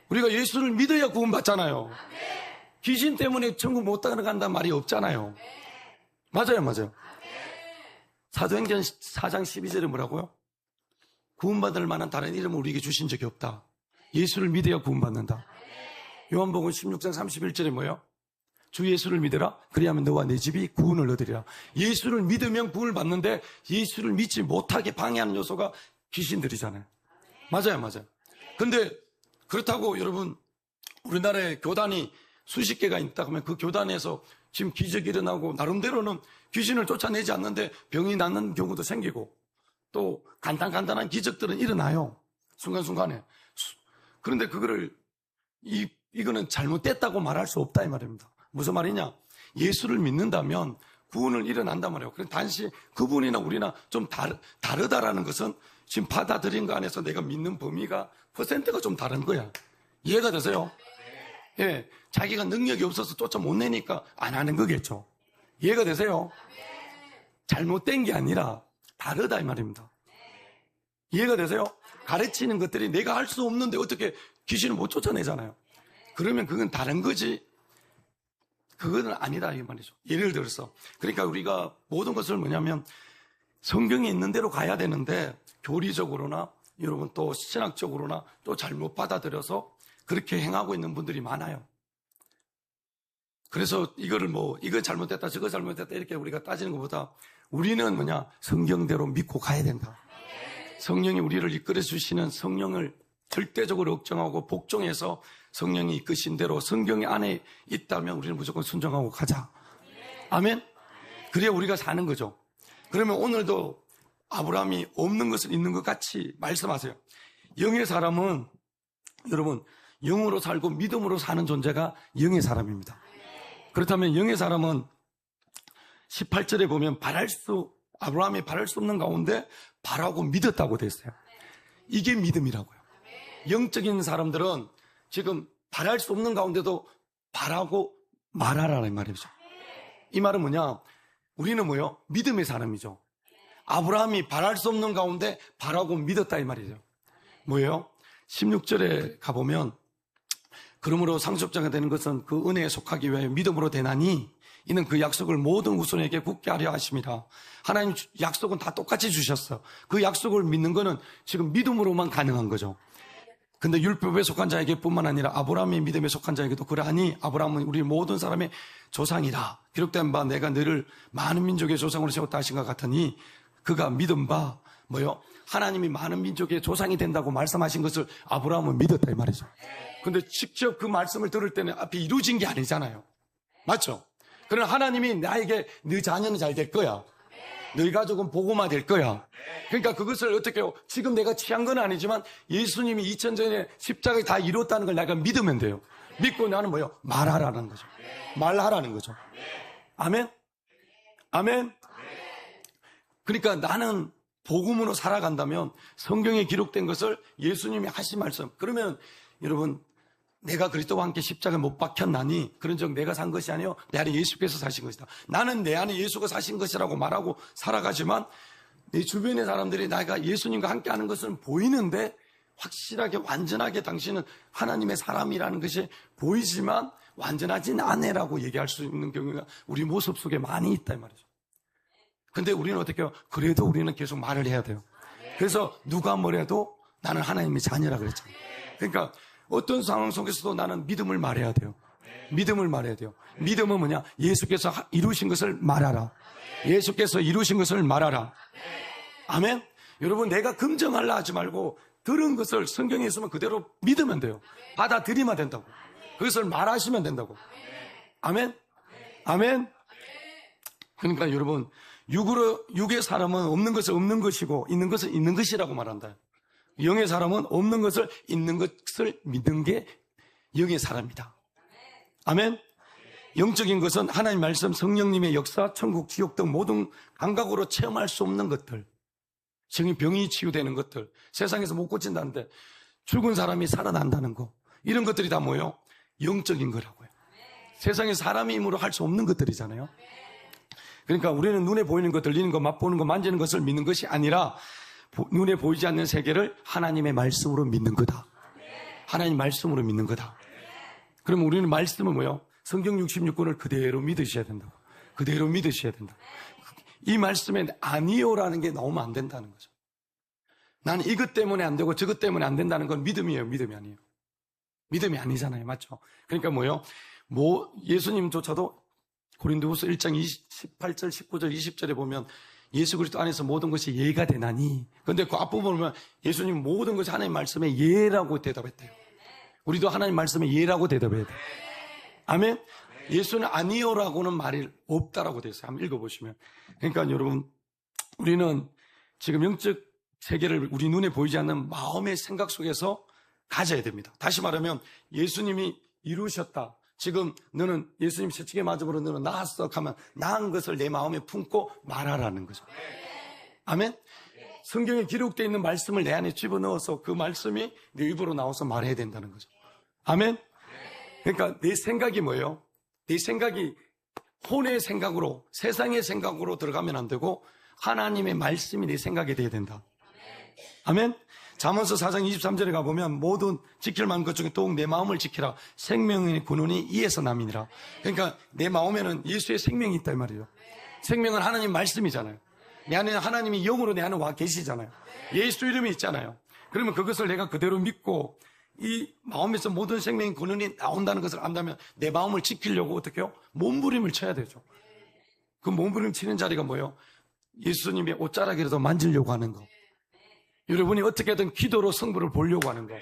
우리가 예수를 믿어야 구원 받잖아요. 귀신 때문에 천국 못 들어간다는 말이 없잖아요. 맞아요, 맞아요. 사도행전 4장 12절에 뭐라고요? 구원받을 만한 다른 이름을 우리에게 주신 적이 없다. 예수를 믿어야 구원받는다. 요한복음 16장 31절에 뭐예요? 주 예수를 믿으라. 그리하면 너와 내 집이 구원을 얻으리라. 예수를 믿으면 구원을 받는데 예수를 믿지 못하게 방해하는 요소가 귀신들이잖아요. 맞아요, 맞아요. 근데 그렇다고 여러분 우리나라에 교단이 수십 개가 있다 그러면 그 교단에서 지금 기적이 일어나고 나름대로는 귀신을 쫓아내지 않는데 병이 낫는 경우도 생기고 또 간단한 기적들은 일어나요. 순간순간에. 그런데 그거를 이거는 잘못됐다고 말할 수 없다 이 말입니다. 무슨 말이냐? 예수를 믿는다면 구원을 일어난단 말이에요. 그럼 단지 그분이나 우리나 좀 다르다라는 것은 지금 받아들인 거 안에서 내가 믿는 범위가 퍼센트가 좀 다른 거야. 이해가 되세요? 예, 자기가 능력이 없어서 쫓아 못 내니까 안 하는 거겠죠. 이해가 되세요? 잘못된 게 아니라 다르다 이 말입니다. 이해가 되세요? 가르치는 것들이 내가 할 수 없는데 어떻게 귀신을 못 쫓아내잖아요. 그러면 그건 다른 거지. 그거는 아니다 이 말이죠. 예를 들어서 그러니까 우리가 모든 것을 뭐냐면 성경에 있는 대로 가야 되는데 교리적으로나 여러분 또 신학적으로나 또 잘못 받아들여서 그렇게 행하고 있는 분들이 많아요. 그래서 이거를 이거 잘못됐다 저거 잘못됐다 이렇게 우리가 따지는 것보다 우리는 성경대로 믿고 가야 된다. 성령이 우리를 이끌어 주시는 성령을 절대적으로 걱정하고 복종해서 성령이 이끄신 대로 성경 안에 있다면 우리는 무조건 순종하고 가자. 아멘? 그래야 우리가 사는 거죠. 그러면 오늘도 아브라함이 없는 것을 있는 것 같이 말씀하세요. 영의 사람은 여러분 영으로 살고 믿음으로 사는 존재가 영의 사람입니다. 그렇다면 영의 사람은 18절에 보면 아브라함이 바랄 수 없는 가운데 바라고 믿었다고 되어 있어요. 이게 믿음이라고요. 영적인 사람들은 지금 바랄 수 없는 가운데도 바라고 말하라는 말이죠. 이 말은 뭐냐? 우리는 믿음의 사람이죠. 아브라함이 바랄 수 없는 가운데 바라고 믿었다 이 말이죠. 뭐예요? 16절에 가보면 그러므로 상속자가 되는 것은 그 은혜에 속하기 위하여 믿음으로 되나니 이는 그 약속을 모든 후손에게 굳게 하려 하심이라. 하나님 약속은 다 똑같이 주셨어. 그 약속을 믿는 거는 지금 믿음으로만 가능한 거죠. 근데 율법에 속한 자에게 뿐만 아니라 아브라함의 믿음에 속한 자에게도 그러하니 아브라함은 우리 모든 사람의 조상이라. 기록된 바 내가 너를 많은 민족의 조상으로 세웠다 하신 것 같으니 그가 믿은 바 뭐요? 하나님이 많은 민족의 조상이 된다고 말씀하신 것을 아브라함은 믿었다 이 말이죠. 근데 직접 그 말씀을 들을 때는 앞에 이루어진 게 아니잖아요. 맞죠? 그러나 하나님이 나에게 네 자녀는 잘 될 거야. 너희 가족은 복음화 될 거야. 그러니까 그것을 어떻게 해요? 지금 내가 취한 건 아니지만 예수님이 2000년 전에 십자가에 다 이뤘다는 걸 내가 믿으면 돼요. 믿고 나는 뭐예요? 말하라는 거죠. 말하라는 거죠. 아멘? 아멘? 그러니까 나는 복음으로 살아간다면 성경에 기록된 것을 예수님이 하신 말씀. 그러면 여러분 내가 그리스도와 함께 십자가에 못 박혔나니 그런 적 내가 산 것이 아니요 내 안에 예수께서 사신 것이다. 나는 내 안에 예수가 사신 것이라고 말하고 살아가지만 내 주변의 사람들이 내가 예수님과 함께 하는 것은 보이는데 확실하게 완전하게 당신은 하나님의 사람이라는 것이 보이지만 완전하진 않네라고 얘기할 수 있는 경우가 우리 모습 속에 많이 있다 이 말이죠. 근데 우리는 어떻게 해요? 그래도 우리는 계속 말을 해야 돼요. 그래서 누가 뭐래도 나는 하나님의 자녀라 그랬잖아요. 그러니까 어떤 상황 속에서도 나는 믿음을 말해야 돼요. 믿음을 말해야 돼요. 믿음은 뭐냐? 예수께서 이루신 것을 말하라. 예수께서 이루신 것을 말하라. 아멘? 여러분 내가 긍정하려 하지 말고 들은 것을 성경에 있으면 그대로 믿으면 돼요. 받아들이면 된다고. 그것을 말하시면 된다고. 아멘? 아멘? 그러니까 여러분 육의 사람은 없는 것을 없는 것이고 있는 것을 있는 것이라고 말한다. 영의 사람은 없는 것을 있는 것을 믿는 게 영의 사람이다. 아멘? 영적인 것은 하나님 말씀, 성령님의 역사, 천국, 지옥 등 모든 감각으로 체험할 수 없는 것들. 병이 치유되는 것들. 세상에서 못 고친다는데 죽은 사람이 살아난다는 거. 이런 것들이 다 뭐예요? 영적인 거라고요. 세상에 사람의 힘으로 할 수 없는 것들이잖아요. 그러니까 우리는 눈에 보이는 것, 들리는 것, 맛보는 것, 만지는 것을 믿는 것이 아니라 눈에 보이지 않는 세계를 하나님의 말씀으로 믿는 거다. 하나님 말씀으로 믿는 거다. 그러면 우리는 말씀은 뭐예요? 성경 66권을 그대로 믿으셔야 된다고. 그대로 믿으셔야 된다. 이 말씀에 아니요라는 게 나오면 안 된다는 거죠. 나는 이것 때문에 안 되고 저것 때문에 안 된다는 건 믿음이에요. 믿음이 아니에요. 믿음이 아니잖아요. 맞죠? 그러니까 뭐예요? 예수님조차도 고린도후서 1장 18절, 19절, 20절에 보면 예수 그리스도 안에서 모든 것이 예가 되나니. 그런데 그 앞부분을 보면 예수님 모든 것이 하나님 말씀에 예라고 대답했대요. 우리도 하나님 말씀에 예라고 대답해야 돼요. 아멘? 예수는 아니요라고는 말이 없다라고 되어 있어요. 한번 읽어보시면. 그러니까 여러분 우리는 지금 영적 세계를 우리 눈에 보이지 않는 마음의 생각 속에서 가져야 됩니다. 다시 말하면 예수님이 이루셨다. 지금 너는 예수님 채찍에 맞음으로 너는 나았어 하면 나은 것을 내 마음에 품고 말하라는 거죠. 아멘? 성경에 기록되어 있는 말씀을 내 안에 집어넣어서 그 말씀이 내 입으로 나와서 말해야 된다는 거죠. 아멘? 그러니까 내 생각이 뭐예요? 내 생각이 혼의 생각으로 세상의 생각으로 들어가면 안 되고 하나님의 말씀이 내 생각이 돼야 된다. 아멘? 잠언서 4장 23절에 가보면 모든 지킬 만한 것 중에 더욱 내 마음을 지키라. 생명의 근원이 이에서 남이니라. 그러니까 내 마음에는 예수의 생명이 있다 이 말이에요. 생명은 하나님 말씀이잖아요. 내 안에는 하나님이 영으로 내 안에 와 계시잖아요. 예수 이름이 있잖아요. 그러면 그것을 내가 그대로 믿고 이 마음에서 모든 생명의 근원이 나온다는 것을 안다면 내 마음을 지키려고 어떻게 해요? 몸부림을 쳐야 되죠. 그 몸부림 치는 자리가 뭐예요? 예수님의 옷자락이라도 만지려고 하는 거. 여러분이 어떻게든 기도로 성부를 보려고 하는 거.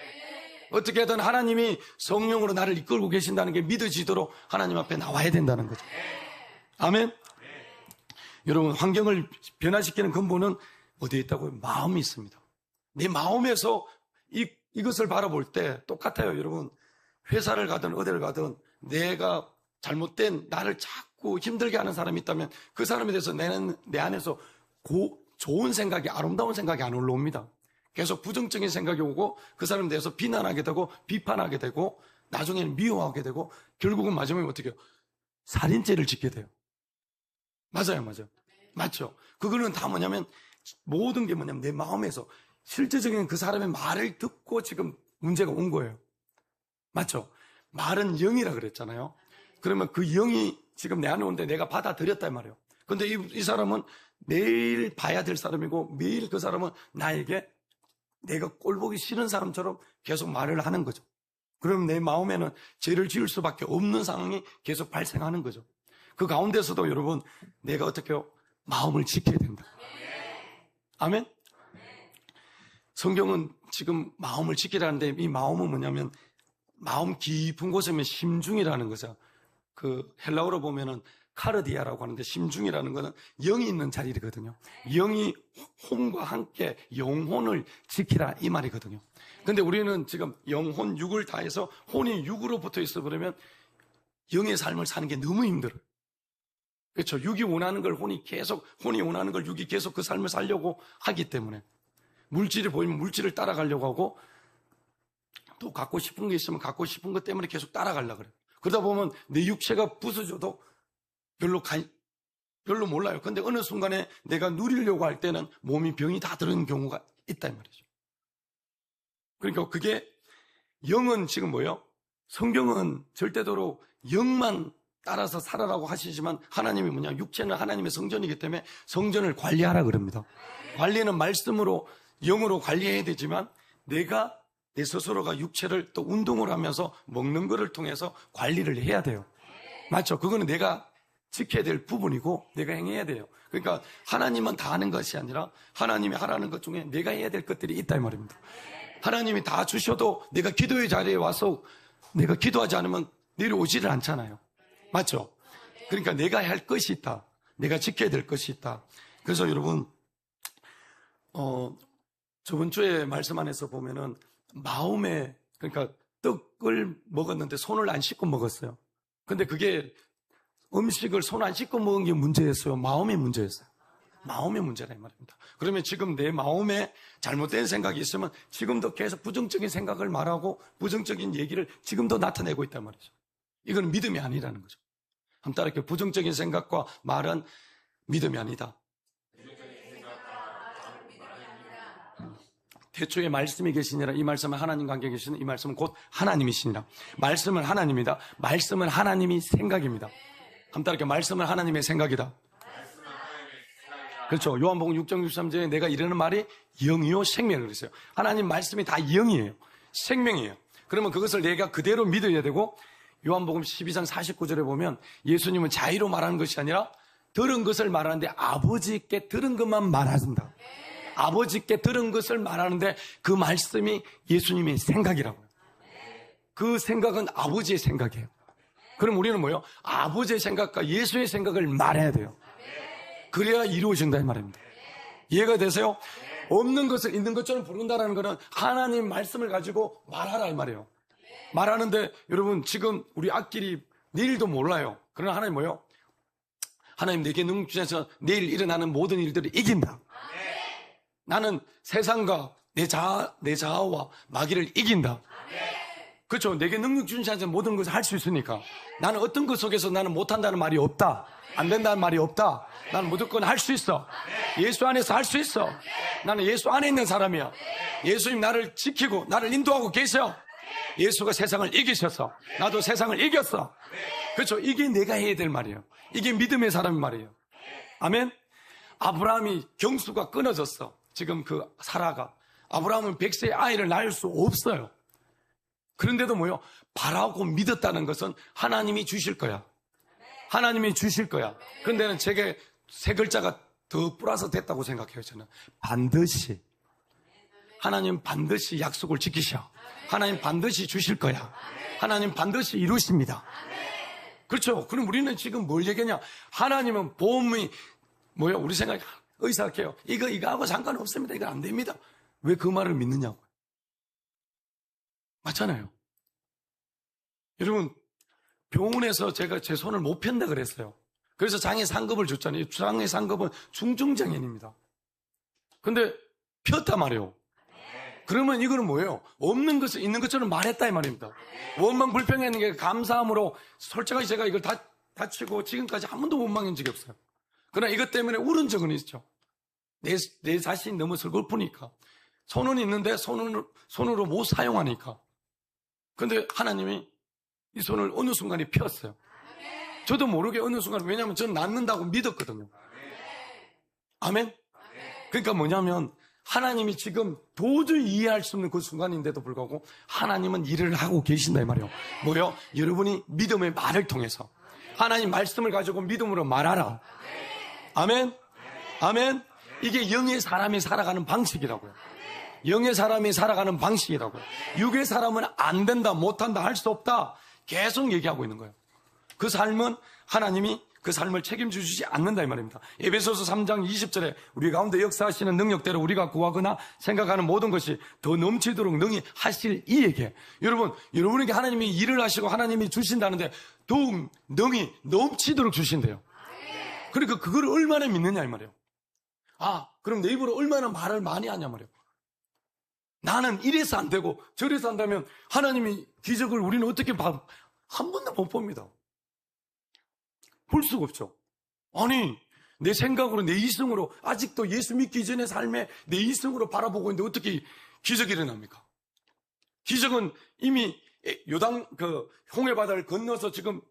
어떻게든 하나님이 성령으로 나를 이끌고 계신다는 게 믿어지도록 하나님 앞에 나와야 된다는 거죠. 아멘? 여러분 환경을 변화시키는 근본은 어디에 있다고요? 마음이 있습니다. 내 마음에서 이것을 바라볼 때 똑같아요. 여러분 회사를 가든 어디를 가든 내가 잘못된 나를 자꾸 힘들게 하는 사람이 있다면 그 사람에 대해서 내 안에서 좋은 생각이 아름다운 생각이 안 올라옵니다. 계속 부정적인 생각이 오고 그 사람에 대해서 비난하게 되고 비판하게 되고 나중에는 미워하게 되고 결국은 마지막에 어떻게 해요? 살인죄를 짓게 돼요. 맞아요. 맞죠? 그거는 다 뭐냐면 모든 게 뭐냐면 내 마음에서 실제적인 그 사람의 말을 듣고 지금 문제가 온 거예요. 맞죠? 말은 영이라 그랬잖아요. 그러면 그 영이 지금 내 안에 오는데 내가 받아들였단 말이에요. 근데 이 사람은 매일 봐야 될 사람이고 매일 그 사람은 나에게 내가 꼴보기 싫은 사람처럼 계속 말을 하는 거죠. 그럼 내 마음에는 죄를 지을 수밖에 없는 상황이 계속 발생하는 거죠. 그 가운데서도 여러분, 내가 어떻게 해요? 마음을 지켜야 된다. 아멘? 성경은 지금 마음을 지키라는데 이 마음은 뭐냐면 마음 깊은 곳이면 심중이라는 거죠. 그 헬라어로 보면은 카르디아라고 하는데 심중이라는 거는 영이 있는 자리거든요. 영이 혼과 함께 영혼을 지키라 이 말이거든요. 근데 우리는 지금 영혼 육을 다해서 혼이 육으로 붙어 있어 버리면 영의 삶을 사는 게 너무 힘들어요. 그렇죠. 육이 원하는 걸 혼이 원하는 걸 육이 계속 그 삶을 살려고 하기 때문에 물질이 보이면 물질을 따라가려고 하고 또 갖고 싶은 게 있으면 갖고 싶은 것 때문에 계속 따라가려고 그래요. 그러다 보면 내 육체가 부서져도 별로 몰라요. 근데 어느 순간에 내가 누리려고 할 때는 몸이 병이 다 들은 경우가 있단 말이죠. 그러니까 그게 영은 지금 뭐예요? 성경은 절대로 영만 따라서 살아라고 하시지만 하나님이 뭐냐? 육체는 하나님의 성전이기 때문에 성전을 관리하라 그럽니다. 관리는 말씀으로 영으로 관리해야 되지만 내가 내 스스로가 육체를 또 운동을 하면서 먹는 거를 통해서 관리를 해야 돼요. 맞죠? 그거는 내가 지켜야 될 부분이고 내가 행해야 돼요. 그러니까 하나님은 다 하는 것이 아니라 하나님이 하라는 것 중에 내가 해야 될 것들이 있다 이 말입니다. 하나님이 다 주셔도 내가 기도의 자리에 와서 내가 기도하지 않으면 내려오지를 않잖아요. 맞죠? 그러니까 내가 할 것이 있다. 내가 지켜야 될 것이 있다. 그래서 여러분 저번 주에 말씀 안에서 보면은 마음에 그러니까 떡을 먹었는데 손을 안 씻고 먹었어요. 근데 그게 음식을 손 안 씻고 먹은 게 문제였어요? 마음이 문제였어요? 마음의 문제라 이 말입니다. 그러면 지금 내 마음에 잘못된 생각이 있으면 지금도 계속 부정적인 생각을 말하고 부정적인 얘기를 지금도 나타내고 있단 말이죠. 이건 믿음이 아니라는 거죠. 한번 따라 이렇게 부정적인 생각과 말은 믿음이 아니다. 태초에 말씀이 계시니라. 이 말씀은 하나님과 함께 계시는 이 말씀은 곧 하나님이시니라. 말씀은 하나님이다. 말씀은 하나님이 생각입니다. 한번 따라 이렇게 말씀은 하나님의 생각이다. 그렇죠. 요한복음 6장 63절에 내가 이르는 말이 영이요 생명이라고 그랬어요. 하나님 말씀이 다 영이에요. 생명이에요. 그러면 그것을 내가 그대로 믿어야 되고 요한복음 12장 49절에 보면 예수님은 자의로 말하는 것이 아니라 들은 것을 말하는데 아버지께 들은 것만 말하신다. 아버지께 들은 것을 말하는데 그 말씀이 예수님의 생각이라고요. 그 생각은 아버지의 생각이에요. 그럼 우리는 뭐예요? 아버지의 생각과 예수의 생각을 말해야 돼요. 그래야 이루어진다 이 말입니다. 이해가 되세요? 없는 것을 있는 것처럼 부른다는 것은 하나님 말씀을 가지고 말하라 이 말이에요. 말하는데 여러분 지금 우리 앞길이 내일도 몰라요. 그러나 하나님 뭐예요? 하나님 내게 능력 주셔서 내일 일어나는 모든 일들을 이긴다. 나는 세상과 내 자아와 마귀를 이긴다. 그렇죠. 내게 능력 주셔서 모든 것을 할 수 있으니까 나는 어떤 것 속에서 나는 못한다는 말이 없다. 안 된다는 말이 없다. 나는 무조건 할 수 있어. 예수 안에서 할 수 있어. 나는 예수 안에 있는 사람이야. 예수님 나를 지키고 나를 인도하고 계셔. 예수가 세상을 이기셔서 나도 세상을 이겼어. 그렇죠. 이게 내가 해야 될 말이에요. 이게 믿음의 사람의 말이에요. 아멘. 아브라함이 경수가 끊어졌어. 지금 그 사라가. 아브라함은 100세의 아이를 낳을 수 없어요. 그런데도 뭐요? 바라고 믿었다는 것은 하나님이 주실 거야. 하나님이 주실 거야. 그런데는 제게 세 글자가 더 플러스 됐다고 생각해요. 저는 반드시. 하나님 반드시 약속을 지키셔. 하나님 반드시 주실 거야. 하나님 반드시 이루십니다. 그렇죠. 그럼 우리는 지금 뭘 얘기하냐? 하나님은 보험이 뭐야? 우리 의사학해요. 이거하고 상관없습니다. 이거 안 됩니다. 왜 그 말을 믿느냐고요. 맞잖아요. 여러분 병원에서 제가 제 손을 못 편다 그랬어요. 그래서 장애 상급을 줬잖아요. 장애 상급은 중증장애인입니다. 근데 폈단 말이에요. 그러면 이거는 뭐예요? 없는 것을 있는 것처럼 말했다 이 말입니다. 원망 불평했는 게 감사함으로 솔직하게 제가 이걸 다치고 지금까지 한 번도 원망한 적이 없어요. 그러나 이것 때문에 울은 적은 있죠. 내 자신이 너무 슬슬프니까. 손은 있는데 손으로 못 사용하니까. 근데 하나님이 이 손을 어느 순간에 폈어요. 저도 모르게 어느 순간, 왜냐하면 저는 낫는다고 믿었거든요. 아멘? 그러니까 뭐냐면 하나님이 지금 도저히 이해할 수 없는 그 순간인데도 불구하고 하나님은 일을 하고 계신다 이 말이에요. 뭐요? 여러분이 믿음의 말을 통해서 하나님 말씀을 가지고 믿음으로 말하라. 아멘? 아멘? 이게 영의 사람이 살아가는 방식이라고요. 영의 사람이 살아가는 방식이라고요. 육의 사람은 안 된다, 못한다, 할 수 없다 계속 얘기하고 있는 거예요. 그 삶은 하나님이 그 삶을 책임져 주지 않는다 이 말입니다. 에베소서 3장 20절에 우리 가운데 역사하시는 능력대로 우리가 구하거나 생각하는 모든 것이 더 넘치도록 능히 하실 이에게. 여러분, 여러분에게 하나님이 일을 하시고 하나님이 주신다는데 더욱 능히 넘치도록 주신대요. 그러니까 그걸 얼마나 믿느냐 이 말이에요. 아, 그럼 내 입으로 얼마나 말을 많이 하냐 말이에요. 나는 이래서 안 되고 저래서 한다면 하나님이 기적을 우리는 어떻게 봐? 한 번도 못 봅니다. 볼 수가 없죠. 아니, 내 생각으로, 내 이성으로, 아직도 예수 믿기 전의 삶에 내 이성으로 바라보고 있는데 어떻게 기적이 일어납니까? 기적은 이미 요단, 홍해 바다를 건너서 지금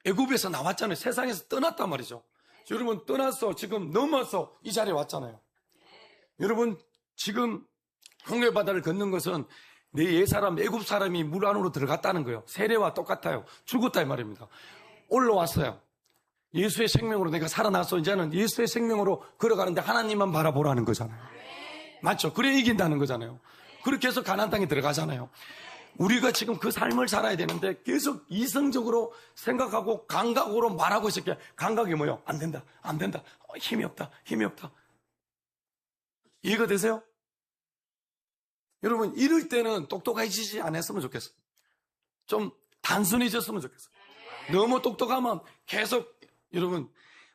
애굽에서 나왔잖아요. 세상에서 떠났단 말이죠. 여러분, 떠나서 지금 넘어서 이 자리에 왔잖아요. 여러분, 지금 홍해 바다를 걷는 것은 내 옛사람, 애굽 사람이 물 안으로 들어갔다는 거예요. 세례와 똑같아요. 죽었다 이 말입니다. 올라왔어요. 예수의 생명으로 내가 살아나서 이제는 예수의 생명으로 걸어가는데 하나님만 바라보라는 거잖아요. 맞죠? 그래 이긴다는 거잖아요. 그렇게 해서 가나안 땅에 들어가잖아요. 우리가 지금 그 삶을 살아야 되는데 계속 이성적으로 생각하고 감각으로 말하고 있을게. 감각이 뭐예요? 안 된다, 안 된다, 힘이 없다, 힘이 없다. 이해가 되세요? 여러분, 이럴 때는 똑똑해지지 않았으면 좋겠어요. 좀 단순해졌으면 좋겠어요. 너무 똑똑하면 계속, 여러분,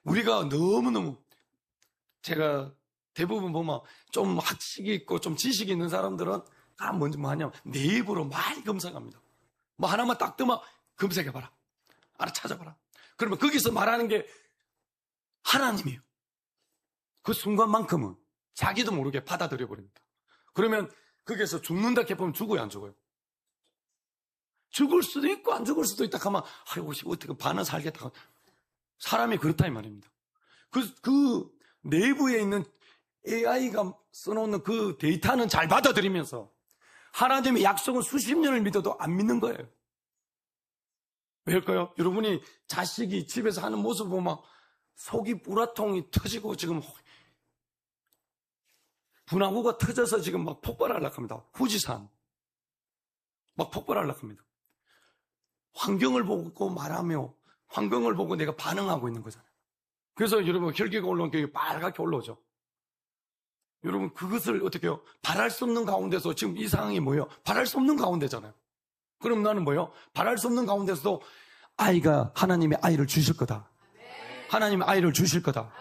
우리가 너무너무, 제가 대부분 보면 좀 학식이 있고 좀 지식이 있는 사람들은 먼저 뭐 하냐면 내 입으로 많이 검색합니다. 뭐 하나만 딱 뜨면 검색해봐라. 찾아봐라. 그러면 거기서 말하는 게 하나님이에요. 그 순간만큼은 자기도 모르게 받아들여버립니다. 그러면 거기에서 죽는다 해보면 죽어요, 안 죽어요? 죽을 수도 있고 안 죽을 수도 있다 하면 아이고 어떻게 반은 살겠다. 사람이 그렇다 이 말입니다. 그 내부에 있는 AI가 써놓는 그 데이터는 잘 받아들이면서 하나님의 약속은 수십 년을 믿어도 안 믿는 거예요. 왜일까요? 여러분이 자식이 집에서 하는 모습을 보면 속이 뿌라통이 터지고 지금 분화구가 터져서 지금 막 폭발하려고 합니다. 후지산. 막 폭발하려고 합니다. 환경을 보고 말하며 환경을 보고 내가 반응하고 있는 거잖아요. 그래서 여러분 혈기가 올라오면 게 빨갛게 올라오죠. 여러분 그것을 어떻게 해요? 바랄 수 없는 가운데서 지금 이 상황이 뭐예요? 바랄 수 없는 가운데잖아요. 그럼 나는 뭐예요? 바랄 수 없는 가운데서도 아이가 하나님의 아이를 주실 거다. 하나님의 아이를 주실 거다.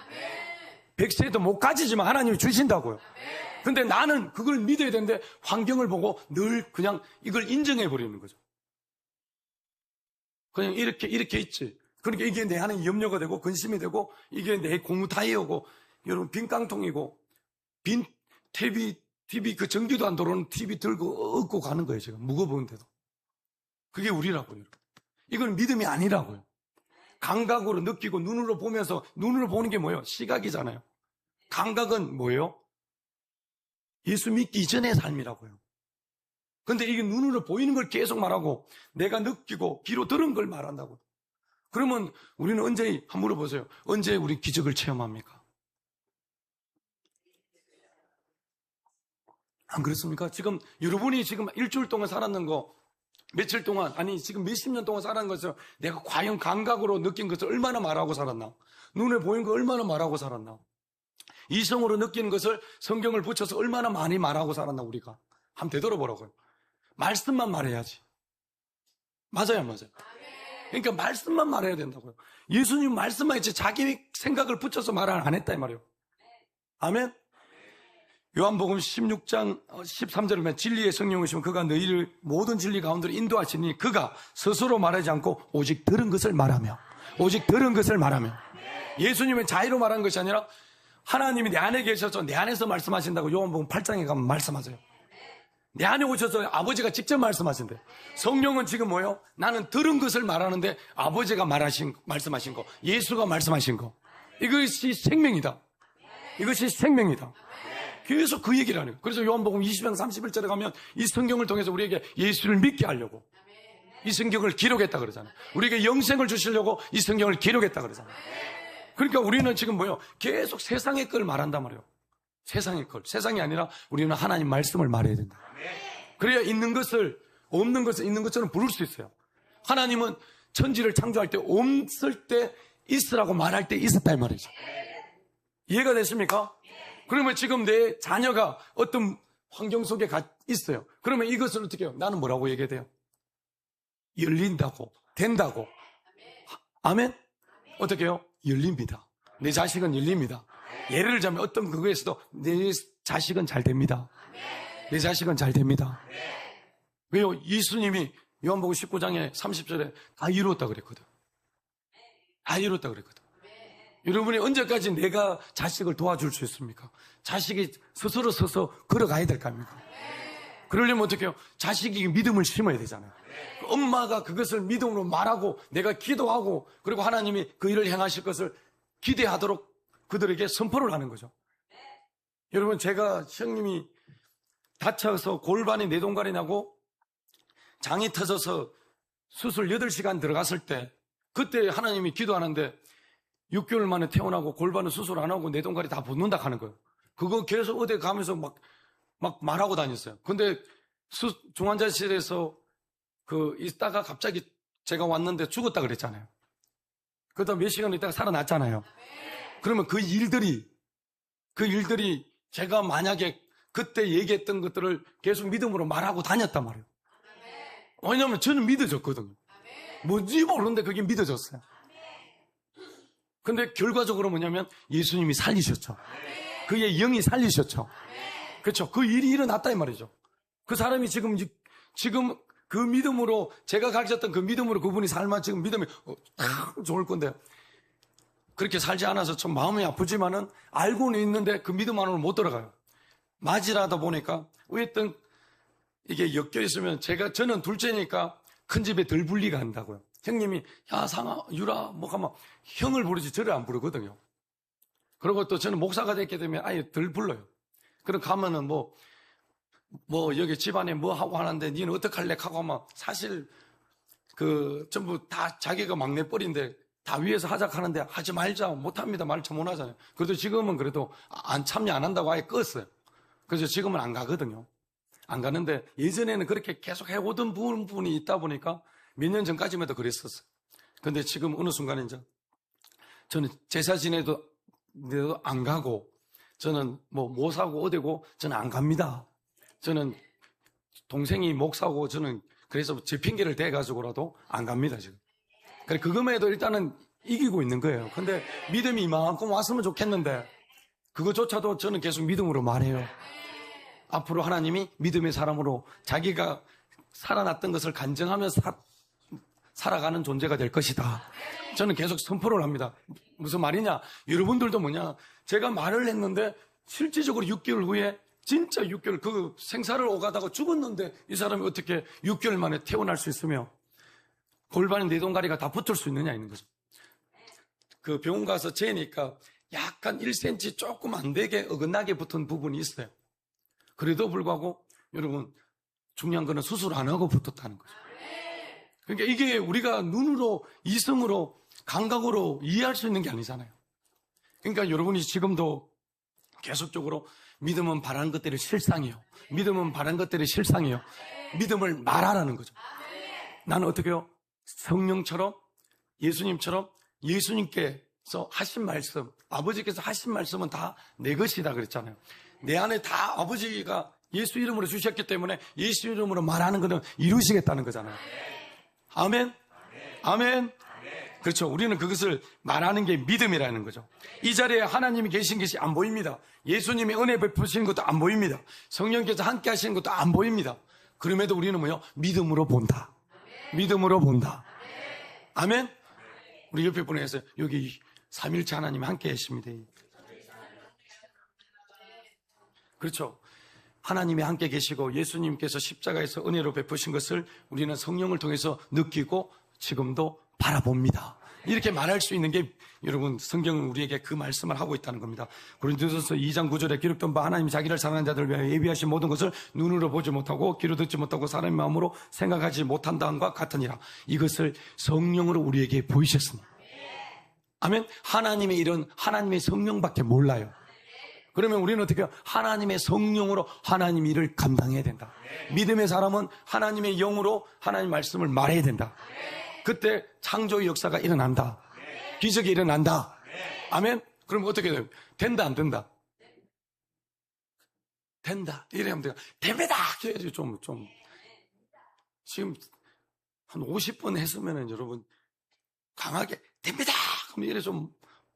100세도 못 가지지만 하나님이 주신다고요. 근데 나는 그걸 믿어야 되는데 환경을 보고 늘 그냥 이걸 인정해 버리는 거죠. 그냥 이렇게 있지. 그러니까 이게 내 안에 염려가 되고 근심이 되고 이게 내 고무 타이어고 여러분 빈 깡통이고 빈 TV 그 전기도 안 들어오는 TV 들고 얻고 가는 거예요. 지금 무거운데도. 그게 우리라고요. 여러분. 이건 믿음이 아니라고요. 감각으로 느끼고 눈으로 보면서 눈으로 보는 게 뭐예요? 시각이잖아요. 감각은 뭐예요? 예수 믿기 이전의 삶이라고요. 근데 이게 눈으로 보이는 걸 계속 말하고 내가 느끼고 귀로 들은 걸 말한다고. 그러면 우리는 언제, 한번 물어보세요. 언제 우리 기적을 체험합니까? 안 그렇습니까? 지금 여러분이 지금 일주일 동안 살았는 거 며칠 동안, 아니 지금 몇십 년 동안 살았는 것을 내가 과연 감각으로 느낀 것을 얼마나 말하고 살았나? 눈에 보인 거 얼마나 말하고 살았나? 이성으로 느끼는 것을 성경을 붙여서 얼마나 많이 말하고 살았나 우리가? 한번 되돌아보라고요. 말씀만 말해야지. 맞아요, 맞아요. 그러니까 말씀만 말해야 된다고요. 예수님 말씀만 했지 자기 생각을 붙여서 말을 안 했다 이 말이에요. 아멘? 요한복음 16장 13절에 보면 진리의 성령이시면 그가 너희를 모든 진리 가운데로 인도하시니 그가 스스로 말하지 않고 오직 들은 것을 말하며 오직 들은 것을 말하며 예수님은 자의로 말한 것이 아니라 하나님이 내 안에 계셔서 내 안에서 말씀하신다고 요한복음 8장에 가면 말씀하세요. 내 안에 오셔서 아버지가 직접 말씀하신대요. 성령은 지금 뭐예요? 나는 들은 것을 말하는데 아버지가 말씀하신 거, 예수가 말씀하신 거, 이것이 생명이다. 이것이 생명이다. 계속 그 얘기를 하는 거예요. 그래서 요한복음 20장 31절에 가면 이 성경을 통해서 우리에게 예수를 믿게 하려고 이 성경을 기록했다 그러잖아요. 우리에게 영생을 주시려고 이 성경을 기록했다 그러잖아요. 그러니까 우리는 지금 뭐예요? 계속 세상의 걸 말한단 말이에요. 세상의 걸. 세상이 아니라 우리는 하나님 말씀을 말해야 된다. 그래야 있는 것을 없는 것을 있는 것처럼 부를 수 있어요. 하나님은 천지를 창조할 때 없을 때 있으라고 말할 때 있었다 이 말이죠. 이해가 됐습니까? 그러면 지금 내 자녀가 어떤 환경 속에 있어요. 그러면 이것을 어떻게 해요? 나는 뭐라고 얘기해야 돼요? 열린다고, 된다고. 아멘? 어떻게 해요? 열립니다. 내 자식은 열립니다. 예를 들자면 어떤 그거에서도 내 자식은 잘 됩니다. 내 자식은 잘 됩니다. 왜요? 예수님이 요한복음 19장에 30절에 다 이루었다 그랬거든. 다 이루었다 그랬거든. 여러분이 언제까지 내가 자식을 도와줄 수 있습니까? 자식이 스스로 서서 걸어가야 될 거 아닙니까? 그러려면 어떻게 해요? 자식이 믿음을 심어야 되잖아요. 엄마가 그것을 믿음으로 말하고 내가 기도하고 그리고 하나님이 그 일을 행하실 것을 기대하도록 그들에게 선포를 하는 거죠. 여러분, 제가 형님이 다쳐서 골반에 내동갈이 나고 장이 터져서 수술 8시간 들어갔을 때 그때 하나님이 기도하는데 6개월 만에 퇴원하고 골반은 수술 안 하고 내동갈이 다 붙는다 하는 거예요. 그거 계속 어디 가면서 막 말하고 다녔어요. 근데 중환자실에서 있다가 갑자기 제가 왔는데 죽었다 그랬잖아요. 그러다 몇 시간 있다가 살아났잖아요. 그러면 그 일들이 제가 만약에 그때 얘기했던 것들을 계속 믿음으로 말하고 다녔단 말이에요. 왜냐하면 저는 믿어졌거든요. 뭔지 모르는데 그게 믿어졌어요. 근데 결과적으로 뭐냐면 예수님이 살리셨죠. 그의 영이 살리셨죠. 그렇죠. 그 일이 일어났다 이 말이죠. 그 사람이 지금 그 믿음으로 제가 가르쳤던 그 믿음으로 그분이 삶아 지금 믿음이 좋을 건데 그렇게 살지 않아서 좀 마음이 아프지만은 알고는 있는데 그 믿음 안으로 못 들어가요. 맞이라다 보니까 어쨌든 이게 엮여 있으면 저는 둘째니까 큰 집에 덜 분리가 한다고요. 형님이 야 상아 유라 뭐 하면 형을 부르지 저를 안 부르거든요. 그리고 또 저는 목사가 됐기 때문에 아예 덜 불러요. 그럼 가면은 뭐 여기 집안에 뭐 하고 하는데 니는 어떡할래 하고 하면 사실 전부 다 자기가 막내뻘인데 다 위에서 하자 하는데 하지 말자 못합니다. 말참 못 하잖아요. 그래도 지금은 그래도 참여 안 한다고 아예 껐어요. 그래서 지금은 안 가거든요. 안 가는데 예전에는 그렇게 계속 해오던 부분이 있다 보니까 몇 년 전까지만 해도 그랬었어요. 근데 지금 어느 순간에 이제 저는 제사 지내도 안 가고 저는 뭐 사고 어디고 저는 안 갑니다. 저는 동생이 목사고 저는 그래서 제 핑계를 대가지고라도 안 갑니다, 지금. 그래, 그것만 해도 일단은 이기고 있는 거예요. 근데 믿음이 이만큼 왔으면 좋겠는데 그것조차도 저는 계속 믿음으로 말해요. 앞으로 하나님이 믿음의 사람으로 자기가 살아났던 것을 간증하면서 살아가는 존재가 될 것이다. 저는 계속 선포를 합니다. 무슨 말이냐? 여러분들도 뭐냐? 제가 말을 했는데 실질적으로 6개월 후에 진짜 6개월 그 생사를 오가다가 죽었는데 이 사람이 어떻게 6개월 만에 태어날 수 있으며 골반에 내동가리가 다 붙을 수 있느냐 있는 거죠. 그 병원 가서 재니까 약간 1cm 조금 안 되게 어긋나게 붙은 부분이 있어요. 그래도 불구하고 여러분 중요한 거는 수술 안 하고 붙었다는 거죠. 그러니까 이게 우리가 눈으로 이성으로 감각으로 이해할 수 있는 게 아니잖아요. 그러니까 여러분이 지금도 계속적으로 믿음은 바라는 것들이 실상이요. 믿음은 바라는 것들이 실상이요. 믿음을 말하라는 거죠. 나는 어떻게 해요? 성령처럼 예수님처럼 예수님께서 하신 말씀, 아버지께서 하신 말씀은 다 내 것이다 그랬잖아요. 내 안에 다 아버지가 예수 이름으로 주셨기 때문에 예수 이름으로 말하는 것은 이루시겠다는 거잖아요. 아멘? 아멘? 그렇죠. 우리는 그것을 말하는 게 믿음이라는 거죠. 이 자리에 하나님이 계신 것이 안 보입니다. 예수님이 은혜 베푸신 것도 안 보입니다. 성령께서 함께 하시는 것도 안 보입니다. 그럼에도 우리는 뭐요? 믿음으로 본다. 믿음으로 본다. 아멘? 우리 옆에 분에서 여기 삼일체 하나님이 함께 하십니다. 그렇죠. 하나님이 함께 계시고 예수님께서 십자가에서 은혜로 베푸신 것을 우리는 성령을 통해서 느끼고 지금도 바라봅니다. 이렇게 말할 수 있는 게 여러분 성경은 우리에게 그 말씀을 하고 있다는 겁니다. 고린도전서 2장 9절에 기록된 바 하나님이 자기를 사랑하는 자들을 위하여 예비하신 모든 것을 눈으로 보지 못하고 귀로 듣지 못하고 사람의 마음으로 생각하지 못한다함과 같으니라. 이것을 성령으로 우리에게 보이셨습니다. 아멘. 하나님의 일은 하나님의 성령밖에 몰라요. 그러면 우리는 어떻게 해요? 하나님의 성령으로 하나님 일을 감당해야 된다. 믿음의 사람은 하나님의 영으로 하나님 말씀을 말해야 된다. 그때 창조의 역사가 일어난다. 기적이 일어난다. 아멘. 그럼 어떻게 돼요? 된다 안 된다? 된다. 이래 하면 돼요. 됩니다. 해야지 좀 지금 한 50번 했으면은 여러분 강하게 됩니다. 그럼 이래 좀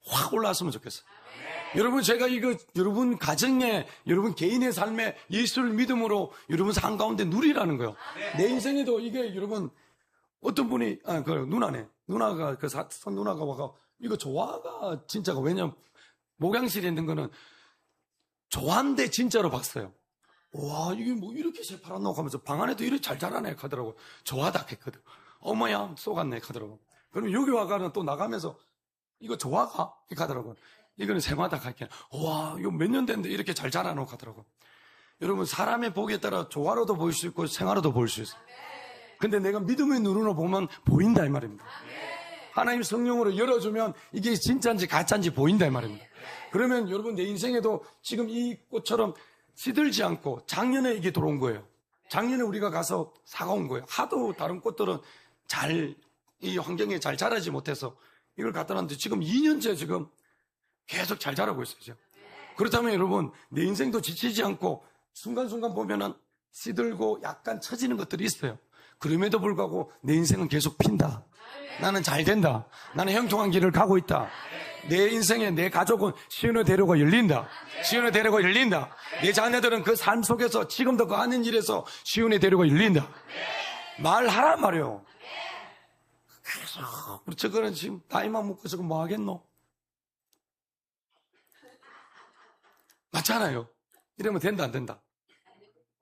확 올라왔으면 좋겠어요. 여러분 제가 이거 여러분 가정에 여러분 개인의 삶에 예수를 믿음으로 여러분 삶 가운데 누리라는 거예요. 내 인생에도 이게 여러분 어떤 분이 그 누나가 그 사촌 누나가 와가 이거 조화가 진짜가 왜냐면 목양실에 있는 거는 조화인데 진짜로 봤어요. 와 이게 뭐 이렇게 새파랗노 하면서 방 안에도 이렇게 잘 자라네 하더라고. 조화다 했거든. 어머야 쏘갔네 하더라고. 그럼 여기 와가는 또 나가면서 이거 조화가 이렇게 하더라고. 이거는 생화다 할게. 와 이거 몇 년 됐는데 이렇게 잘 자라노 하더라고. 여러분 사람의 복에 따라 조화로도 보일 수 있고 생화로도 보일 수 있어요. 근데 내가 믿음의 눈으로 보면 보인다 이 말입니다. 하나님 성령으로 열어주면 이게 진짜인지 가짜인지 보인다 이 말입니다. 그러면 여러분 내 인생에도 지금 이 꽃처럼 시들지 않고 작년에 이게 들어온 거예요. 작년에 우리가 가서 사가온 거예요. 하도 다른 꽃들은 이 환경에 잘 자라지 못해서 이걸 갖다 놨는데 지금 2년째 지금 계속 잘 자라고 있어요. 지금. 그렇다면 여러분 내 인생도 지치지 않고 순간순간 보면은 시들고 약간 처지는 것들이 있어요. 그럼에도 불구하고 내 인생은 계속 핀다. 나는 잘 된다. 나는 형통한 길을 가고 있다. 내 인생에 내 가족은 시온의 대로가 열린다. 시온의 대로가 열린다. 내 자녀들은 그 삶 속에서 지금도 그 하는 일에서 시온의 대로가 열린다. 말하란 말이에요. 그래서 저거는 지금 나이만 먹고 저거 뭐 하겠노? 맞잖아요. 이러면 된다 안 된다?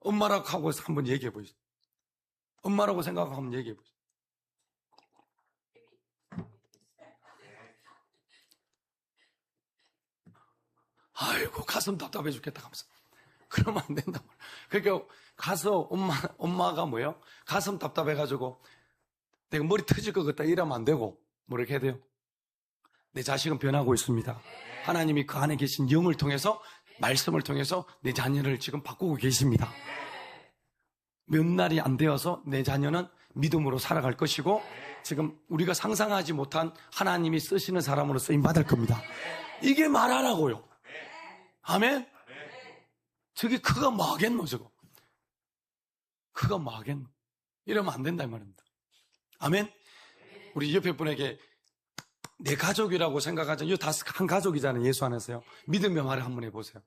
엄마라고 하고 한번 얘기해 보시죠. 엄마라고 생각하고 한번 얘기해 보시죠. 아이고 가슴 답답해 죽겠다 하면서 그러면 안 된다. 그러니까 가서 엄마가 뭐예요? 가슴 답답해가지고 내가 머리 터질 것 같다 이러면 안 되고 뭐 이렇게 해야 돼요? 내 자식은 변하고 있습니다. 하나님이 그 안에 계신 영을 통해서 말씀을 통해서 내 자녀를 지금 바꾸고 계십니다. 몇 날이 안 되어서 내 자녀는 믿음으로 살아갈 것이고 지금 우리가 상상하지 못한 하나님이 쓰시는 사람으로 쓰임받을 겁니다. 이게 말하라고요. 아멘? 저게 그가 뭐 하겠노 저거. 그가 뭐 하겠노. 이러면 안 된다 이 말입니다. 아멘? 우리 옆에 분에게 내 가족이라고 생각하죠. 이거 다 한 가족이잖아요. 예수 안에서요. 믿음의 말을 한번 해보세요.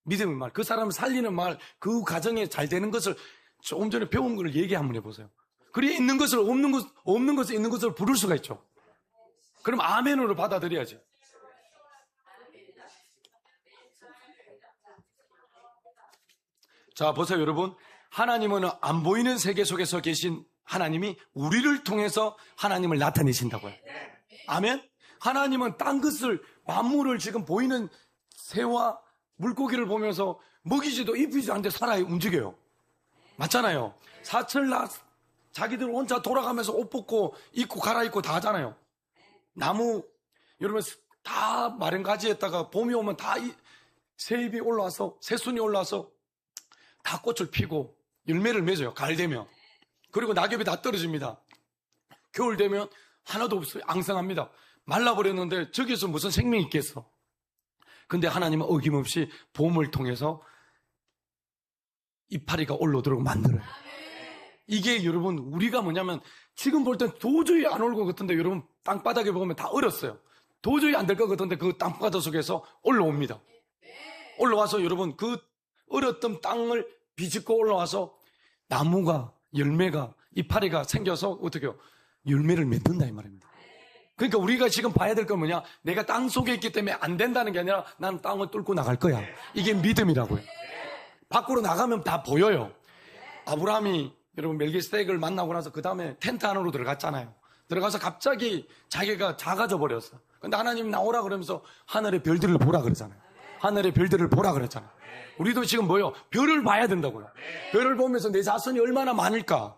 믿음의 말. 그 사람을 살리는 말, 그 가정에 잘 되는 것을 조금 전에 배운 걸 얘기 한번 해보세요. 그래 있는 것을 없는 것을 있는 것을 부를 수가 있죠. 그럼 아멘으로 받아들여야죠. 자, 보세요, 여러분. 하나님은 안 보이는 세계 속에서 계신 하나님이 우리를 통해서 하나님을 나타내신다고요. 아멘? 하나님은 딴 것을, 만물을 지금 보이는 새와 물고기를 보면서 먹이지도 입히지도 않는데 살아요, 움직여요. 맞잖아요. 사철날 자기들 혼자 돌아가면서 옷 벗고 입고 갈아입고 다 하잖아요. 나무, 여러분 다 마른 가지에다가 봄이 오면 다 새잎이 올라와서, 새순이 올라와서 다 꽃을 피고 열매를 맺어요. 가을 되면. 그리고 낙엽이 다 떨어집니다. 겨울 되면 하나도 없어요. 앙상합니다. 말라버렸는데 저기서 무슨 생명이 있겠어. 근데 하나님은 어김없이 봄을 통해서 이파리가 올라오도록 만들어요. 이게 여러분 우리가 뭐냐면 지금 볼 땐 도저히 안 올 것 같은데 여러분 땅바닥에 보면 다 얼었어요. 도저히 안 될 것 같은데 그 땅바닥 속에서 올라옵니다. 올라와서 여러분 그 얼었던 땅을 비집고 올라와서 나무가 열매가 이파리가 생겨서 어떻게 해요? 열매를 맺는다 이 말입니다. 그러니까 우리가 지금 봐야 될 건 뭐냐? 내가 땅 속에 있기 때문에 안 된다는 게 아니라 난 땅을 뚫고 나갈 거야. 이게 믿음이라고요. 밖으로 나가면 다 보여요. 아브라함이 여러분 멜기세덱을 만나고 나서 그 다음에 텐트 안으로 들어갔잖아요. 들어가서 갑자기 자기가 작아져 버렸어. 근데 하나님 나오라 그러면서 하늘의 별들을 보라 그러잖아요. 하늘의 별들을 보라 그랬잖아요. 우리도 지금 뭐요? 별을 봐야 된다고요. 별을 보면서 내 자손이 얼마나 많을까?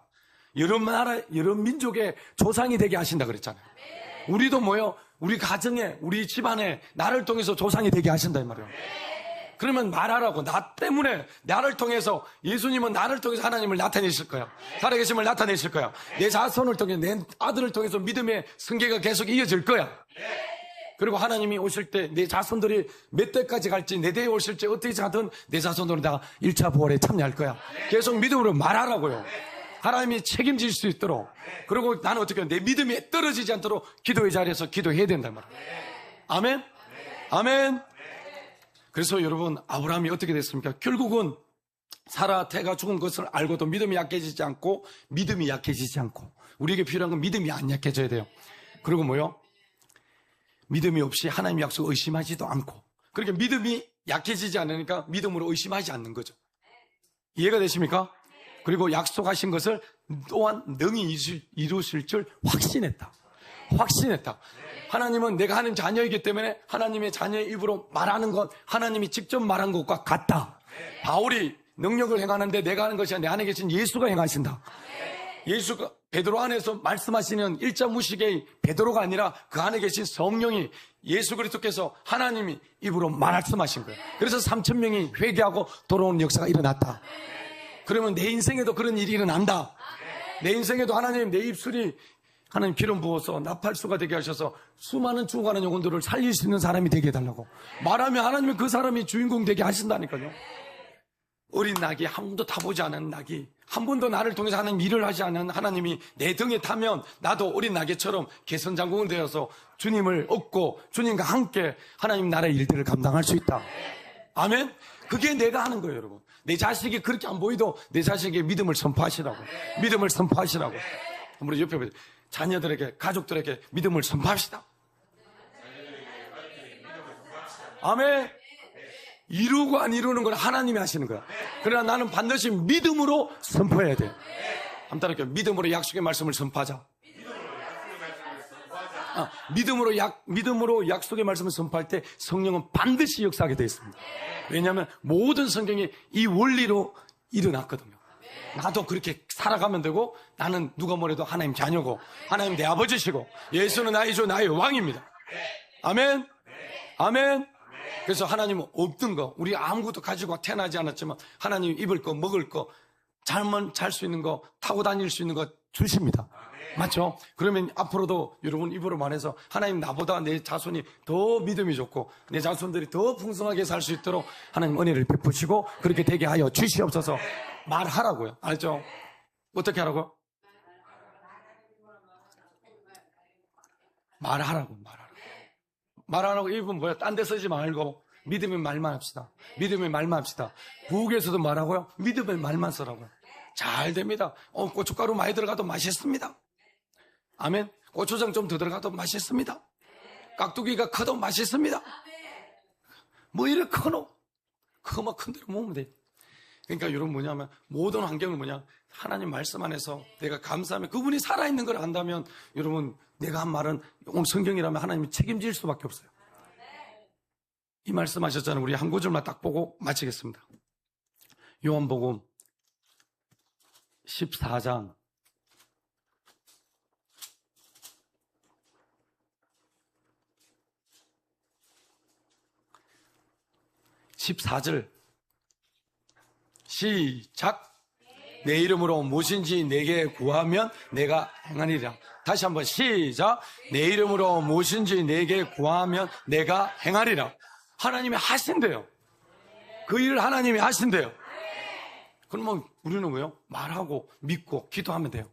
여러 나라, 여러 민족의 조상이 되게 하신다 그랬잖아요. 우리도 뭐요? 우리 가정에, 우리 집안에 나를 통해서 조상이 되게 하신다 이 말이에요. 그러면 말하라고. 나 때문에 나를 통해서, 예수님은 나를 통해서 하나님을 나타내실 거야. 살아계심을 나타내실 거야. 내 자손을 통해, 내 아들을 통해서 믿음의 승계가 계속 이어질 거야. 그리고 하나님이 오실 때 내 자손들이 몇 대까지 갈지, 내 대에 오실지 어떻게 하든 내 자손들은 다 1차 부활에 참여할 거야. 계속 믿음으로 말하라고요. 하나님이 책임질 수 있도록. 그리고 나는 어떻게 내 믿음이 떨어지지 않도록 기도의 자리에서 기도해야 된단 말이야. 아멘? 아멘? 그래서 여러분, 아브라함이 어떻게 됐습니까? 결국은 사라 태가 죽은 것을 알고도 믿음이 약해지지 않고, 믿음이 약해지지 않고, 우리에게 필요한 건 믿음이 안 약해져야 돼요. 그리고 뭐요? 믿음이 없이 하나님의 약속 의심하지도 않고. 그러니까 믿음이 약해지지 않으니까 믿음으로 의심하지 않는 거죠. 이해가 되십니까? 그리고 약속하신 것을 또한 능히 이루실 줄 확신했다. 확신했다. 하나님은 내가 하는 자녀이기 때문에 하나님의 자녀의 입으로 말하는 것, 하나님이 직접 말한 것과 같다. 바울이 능력을 행하는데 내가 하는 것이 아니라 내 안에 계신 예수가 행하신다. 예수가 베드로 안에서 말씀하시는 일자 무식의 베드로가 아니라 그 안에 계신 성령이, 예수 그리스도께서 하나님이 입으로 말씀하신 거예요. 그래서 3,000명이 회개하고 돌아오는 역사가 일어났다. 그러면 내 인생에도 그런 일이 일어난다. 내 인생에도 하나님, 내 입술이 하나님 기름 부어서 나팔수가 되게 하셔서 수많은 죽어가는 영혼들을 살릴 수 있는 사람이 되게 해달라고 말하면 하나님은 그 사람이 주인공 되게 하신다니까요. 어린 낙이, 한 번도 타보지 않은 낙이, 한 번도 나를 통해서 하는 일을 하지 않은 하나님이 내 등에 타면 나도 어린 낙이처럼 개선장군을 되어서 주님을 얻고 주님과 함께 하나님 나라의 일들을 감당할 수 있다. 아멘? 그게 내가 하는 거예요, 여러분. 내 자식이 그렇게 안 보이도 내 자식에게 믿음을 선포하시라고. 믿음을 선포하시라고. 우리 옆에 보세요. 자녀들에게, 가족들에게 믿음을 선포합시다. 아멘. 이루고 안 이루는 건 하나님이 하시는 거야. 그러나 나는 반드시 믿음으로 선포해야 돼. 한번 따라할게요. 믿음으로 약속의 말씀을 선포하자. 믿음으로 약속의 말씀을 선포할 때 성령은 반드시 역사하게 되어 있습니다. 왜냐하면 모든 성경이 이 원리로 일어났거든요. 나도 그렇게 살아가면 되고, 나는 누가 뭐래도 하나님 자녀고, 하나님 내 아버지시고, 예수는 나의 주, 나의 왕입니다. 아멘. 아멘. 그래서 하나님은 없던 거, 우리 아무것도 가지고 태어나지 않았지만 하나님 입을 거, 먹을 거, 잘 수 있는 거, 타고 다닐 수 있는 거 주십니다. 맞죠? 그러면 앞으로도 여러분 입으로 말해서 하나님, 나보다 내 자손이 더 믿음이 좋고 내 자손들이 더 풍성하게 살 수 있도록 하나님 은혜를 베푸시고 그렇게 되게 하여 주시옵소서. 말하라고요. 알죠? 어떻게 하라고요? 말하라고. 말하라고. 이분 뭐야? 딴 데 쓰지 말고 믿음의 말만 합시다. 믿음의 말만 합시다. 부엌에서도 말하고요. 믿음의 말만 쓰라고요. 잘 됩니다. 고춧가루 많이 들어가도 맛있습니다. 아멘. 고추장 좀 더 들어가도 맛있습니다. 깍두기가 커도 맛있습니다. 뭐 이래 커노? 그거만 큰 대로 먹으면 돼. 그러니까 여러분 뭐냐면 모든 환경은 뭐냐? 하나님 말씀 안에서 내가 감사하면 그분이 살아있는 걸 안다면 여러분 내가 한 말은 오늘 성경이라면 하나님이 책임질 수밖에 없어요. 이 말씀하셨잖아요. 우리 한 구절만 딱 보고 마치겠습니다. 요한복음 14장 14절 시작. 내 이름으로 무엇인지 내게 구하면 내가 행하리라. 다시 한번 시작. 내 이름으로 무엇인지 내게 구하면 내가 행하리라. 하나님이 하신대요. 그 일을 하나님이 하신대요. 그러면 우리는 왜요? 말하고 믿고 기도하면 돼요.